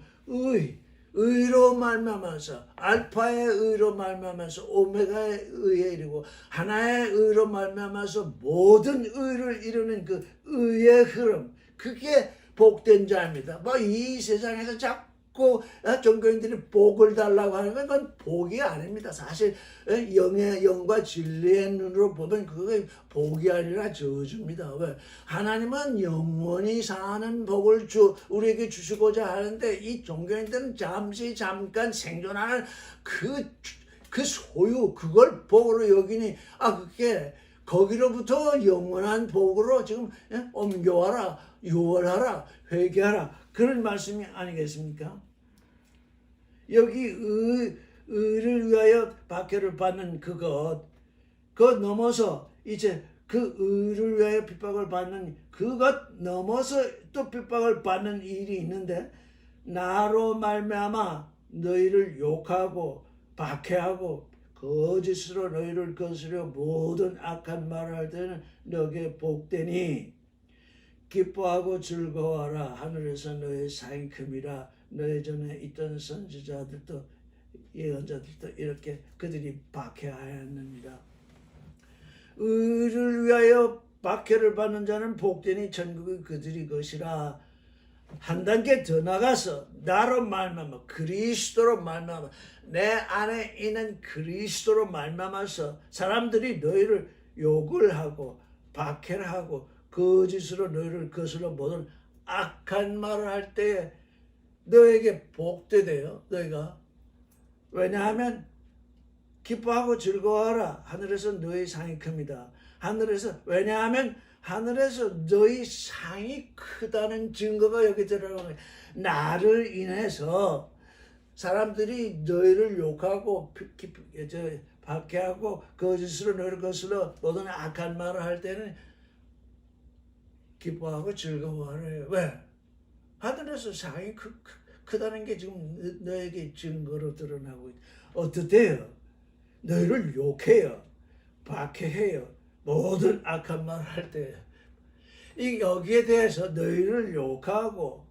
의로 말미암아서 알파의 의로 말미암아서 오메가의 의에 이르고 하나의 의로 말미암아서 모든 의를 이루는 그 의의 흐름, 그게 복된 자입니다. 뭐 이 세상에서 자꾸 종교인들이 복을 달라고 하는 건 그건 복이 아닙니다. 사실 영과 진리의 눈으로 보면 그게 복이 아니라 저주입니다. 왜? 하나님은 영원히 사는 복을 우리에게 주시고자 하는데 이 종교인들은 잠깐 생존하는 그 소유, 그걸 복으로 여기니 그게 거기로부터 영원한 복으로 지금 옮겨와라, 유월하라, 회개하라, 그런 말씀이 아니겠습니까? 여기 의를 위하여 박해를 받는 그것 넘어서 이제 그 의를 위하여 핍박을 받는 그것 넘어서 또 핍박을 받는 일이 있는데, 나로 말미암아 너희를 욕하고 박해하고 거짓으로 너희를 거스려 모든 악한 말을 할 때는 너에게 복되니 기뻐하고 즐거워하라. 하늘에서 너의 상이 큼이라. 너희 전에 있던 선지자들도 예언자들도 이렇게 그들이 박해하였느니라. 의를 위하여 박해를 받는 자는 복되니 천국이 그들이 것이라. 한 단계 더 나가서 나로 말미암아 그리스도로 말미암아 내 안에 있는 그리스도로 말미암아서 사람들이 너희를 욕을 하고 박해를 하고 거짓으로 너희를 거슬러 모든 악한 말을 할 때에 너에게 복되대요. 너희가 왜냐하면 기뻐하고 즐거워하라. 하늘에서 너희 상이 큽니다. 왜냐하면 하늘에서 너희 상이 크다는 증거가 여기 들어가는 거예요. 나를 인해서 사람들이 너희를 욕하고 박해하고 거짓으로 너희를 거슬러 모든 악한 말을 할 때는 기뻐하고 즐거워하래요. 왜? 하늘에서 상이 크다는 게 지금 너에게 증거로 드러나고 있다. 어떻대요? 너희를 욕해요. 박해해요. 모든 악한 말을 할 때. 여기에 대해서 너희를 욕하고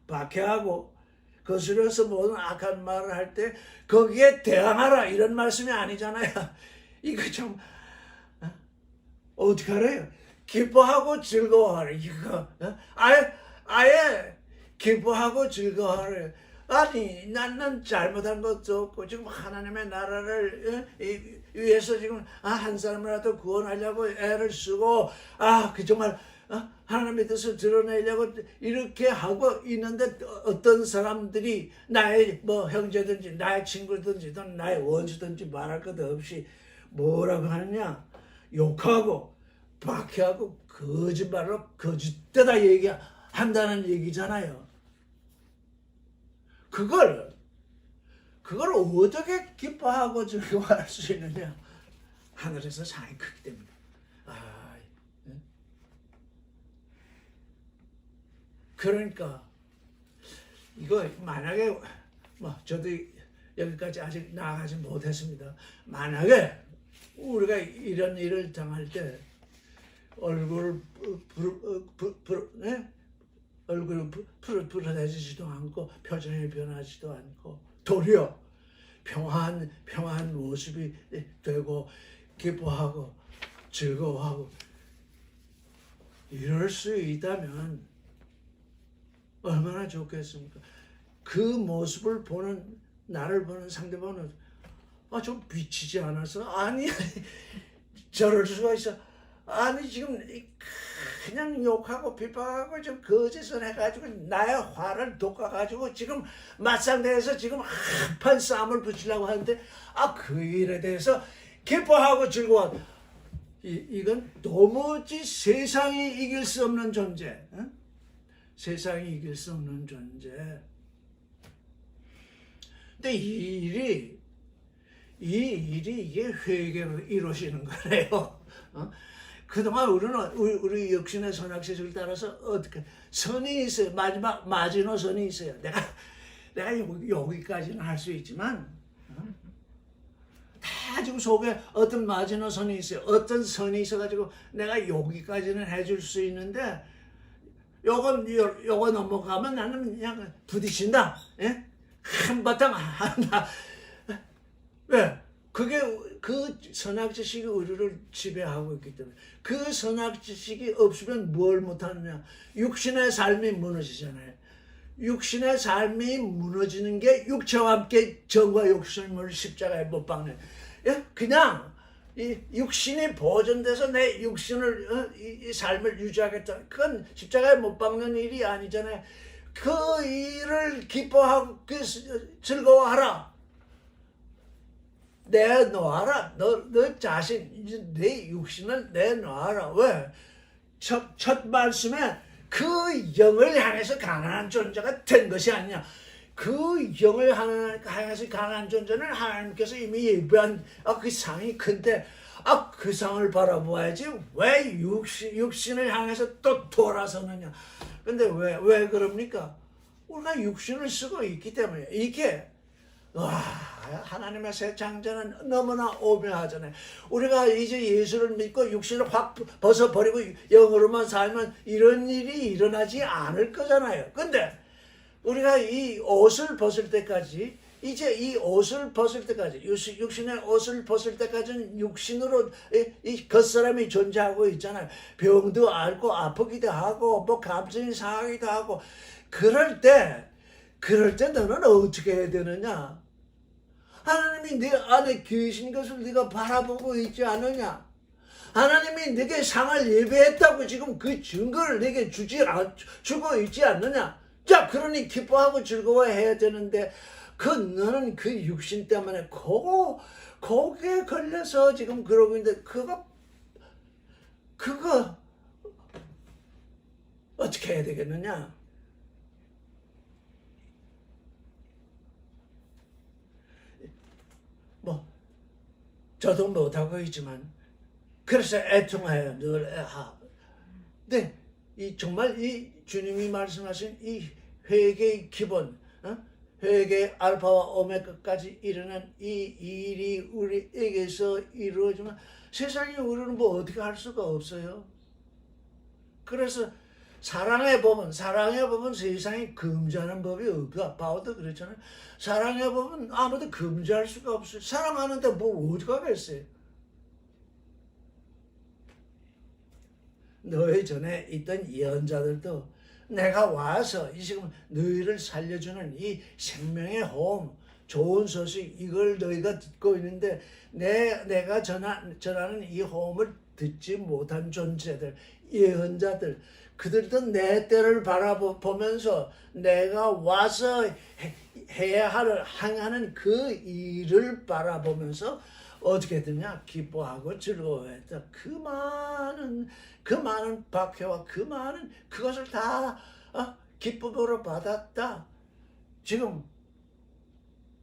박해하고 거스려서 모든 악한 말을 할 때 거기에 대항하라, 이런 말씀이 아니잖아요. 이거 좀 어떻게 알아요? 기뻐하고 즐거워하라. 이거 아예 기뻐하고 즐거워하라. 아니 나는 잘못한 것도 없고 지금 하나님의 나라를 위해서 지금 한 사람이라도 구원하려고 애를 쓰고 그 정말 하나님의 뜻을 드러내려고 이렇게 하고 있는데, 어떤 사람들이 나의 뭐 형제든지 나의 친구든지 또는 나의 원수든지 말할 것 없이 뭐라고 하느냐, 욕하고 박해하고 거짓말로 거짓되다 얘기한다는 얘기잖아요. 그걸 어떻게 기뻐하고 즐거워할 수 있느냐? 하늘에서 상이 크기 때문에. 그러니까 이거 만약에 저도 여기까지 아직 나아가지 못했습니다. 만약에 우리가 이런 일을 당할 때 얼굴을 푸릇푸릇해지지도 않고 표정이 변하지도 않고 도리어 평안한 모습이 되고 기뻐하고 즐거워하고 이럴 수 있다면 얼마나 좋겠습니까? 그 모습을 보는, 나를 보는 상대방은 좀 비치지 않아서 아니 저럴 수가 있어. 아니 지금 그냥 욕하고 비판하고 좀 거짓을 해가지고 나의 화를 돋궈가지고 지금 맞상대에서 지금 한판 싸움을 붙이려고 하는데 그 일에 대해서 기뻐하고 즐거워. 이건 도무지 세상이 이길 수 없는 존재. 세상이 이길 수 없는 존재. 근데 이 일이 이게 회개로 이루어지는 거래요. 그동안 우리 역신의 선악세식을 따라서 어떻게 선이 있어요. 마지노선이 있어요. 내가 여기까지는 할 수 있지만 다 지금 속에 어떤 마지노선이 있어요. 어떤 선이 있어가지고 내가 여기까지는 해줄 수 있는데 요거 넘어가면 나는 그냥 부딪힌다. 예? 한바탕 한다. 왜? 그게 그 선악지식이 우리를 지배하고 있기 때문에 그 선악지식이 없으면 뭘 못하느냐. 육신의 삶이 무너지잖아요. 육신의 삶이 무너지는 게 육체와 함께 정과 욕심을 십자가에 못 박는. 예? 그냥 이 육신이 보존돼서 내 육신을 이 삶을 유지하겠다. 그건 십자가에 못 박는 일이 아니잖아요. 그 일을 기뻐하고 즐거워하라. 내놓아라. 너 자신, 내 육신을 내놓아라. 왜? 첫 말씀에 그 영을 향해서 가난한 존재가 된 것이 아니냐. 그 영을 향해서 가난한 존재는 하나님께서 이미 예비한 그 상이 큰데 그 상을 바라보아야지 왜 육신을 향해서 또 돌아서느냐. 근데 왜 그럽니까? 우리가 육신을 쓰고 있기 때문에 이게 하나님의 새 창조는 너무나 오묘하잖아요. 우리가 이제 예수를 믿고 육신을 확 벗어버리고 영으로만 살면 이런 일이 일어나지 않을 거잖아요. 근데 우리가 이 옷을 벗을 때까지 이제 이 옷을 벗을 때까지 육신의 옷을 벗을 때까지는 육신으로 이 겉사람이 존재하고 있잖아요. 병도 앓고 아프기도 하고 뭐 감정이 상하기도 하고 그럴 때 너는 어떻게 해야 되느냐? 하나님이 네 안에 계신 것을 네가 바라보고 있지 않느냐? 하나님이 네게 상을 예배했다고 지금 그 증거를 네게 주고 있지 않느냐? 자, 그러니 기뻐하고 즐거워해야 되는데 너는 그 육신 때문에 거기에 걸려서 지금 그러고 있는데 그거 어떻게 해야 되겠느냐? 저도 못하고 있지만 그래서 애통해요. 늘 근데 정말 이 주님이 말씀하신 이 회개의 기본, 회개의 알파와 오메가까지 이르는 이 일이 우리에게서 이루어지면 세상에 우리는 뭐 어떻게 할 수가 없어요. 그래서 사랑해 보면 세상에 금지하는 법이 없다. 바울도 그랬잖아요. 사랑해 보면 아무도 금지할 수가 없어요. 사랑하는데 뭘 어떻게 하겠어요. 너희 전에 있던 예언자들도 내가 와서 지금 너희를 살려주는 이 생명의 호흡, 좋은 소식 이걸 너희가 듣고 있는데 내가 전하는 이 호흡을 듣지 못한 존재들, 예언자들, 그들도 내 때를 바라보면서 내가 와서 해야 할 행하는 그 일을 바라보면서 어떻게 되냐? 기뻐하고 즐거워했다. 그 많은 박해와 그 많은 그것을 다 기쁨으로 받았다. 지금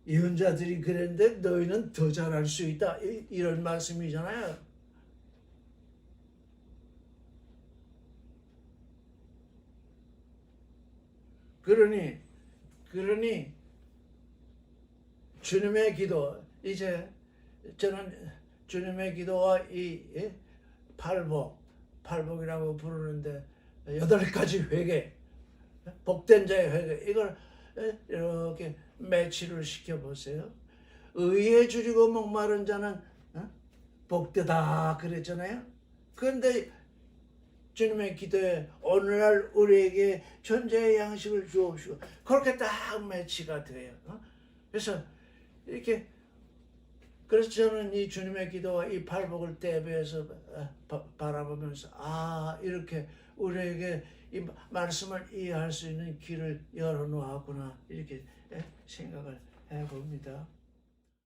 예언자들이 그랬는데 너희는 더 잘할 수 있다. 이런 말씀이잖아요. 그러니 주님의 기도, 이제 저는 주님의 기도와 이 팔복이라고 부르는데 8가지 회개, 복된 자의 회개, 이걸 이렇게 매치를 시켜보세요. 의에 줄이고 목마른 자는 복되다 그랬잖아요. 그런데 주님의 기도에 오늘날 우리에게 존재의 양식을 주옵시고 그렇게 딱 매치가 돼요. 그래서 이렇게 그래서 저는 이 주님의 기도와 이 팔복을 대비해서 바라보면서 이렇게 우리에게 이 말씀을 이해할 수 있는 길을 열어놓았구나 이렇게 생각을 해봅니다.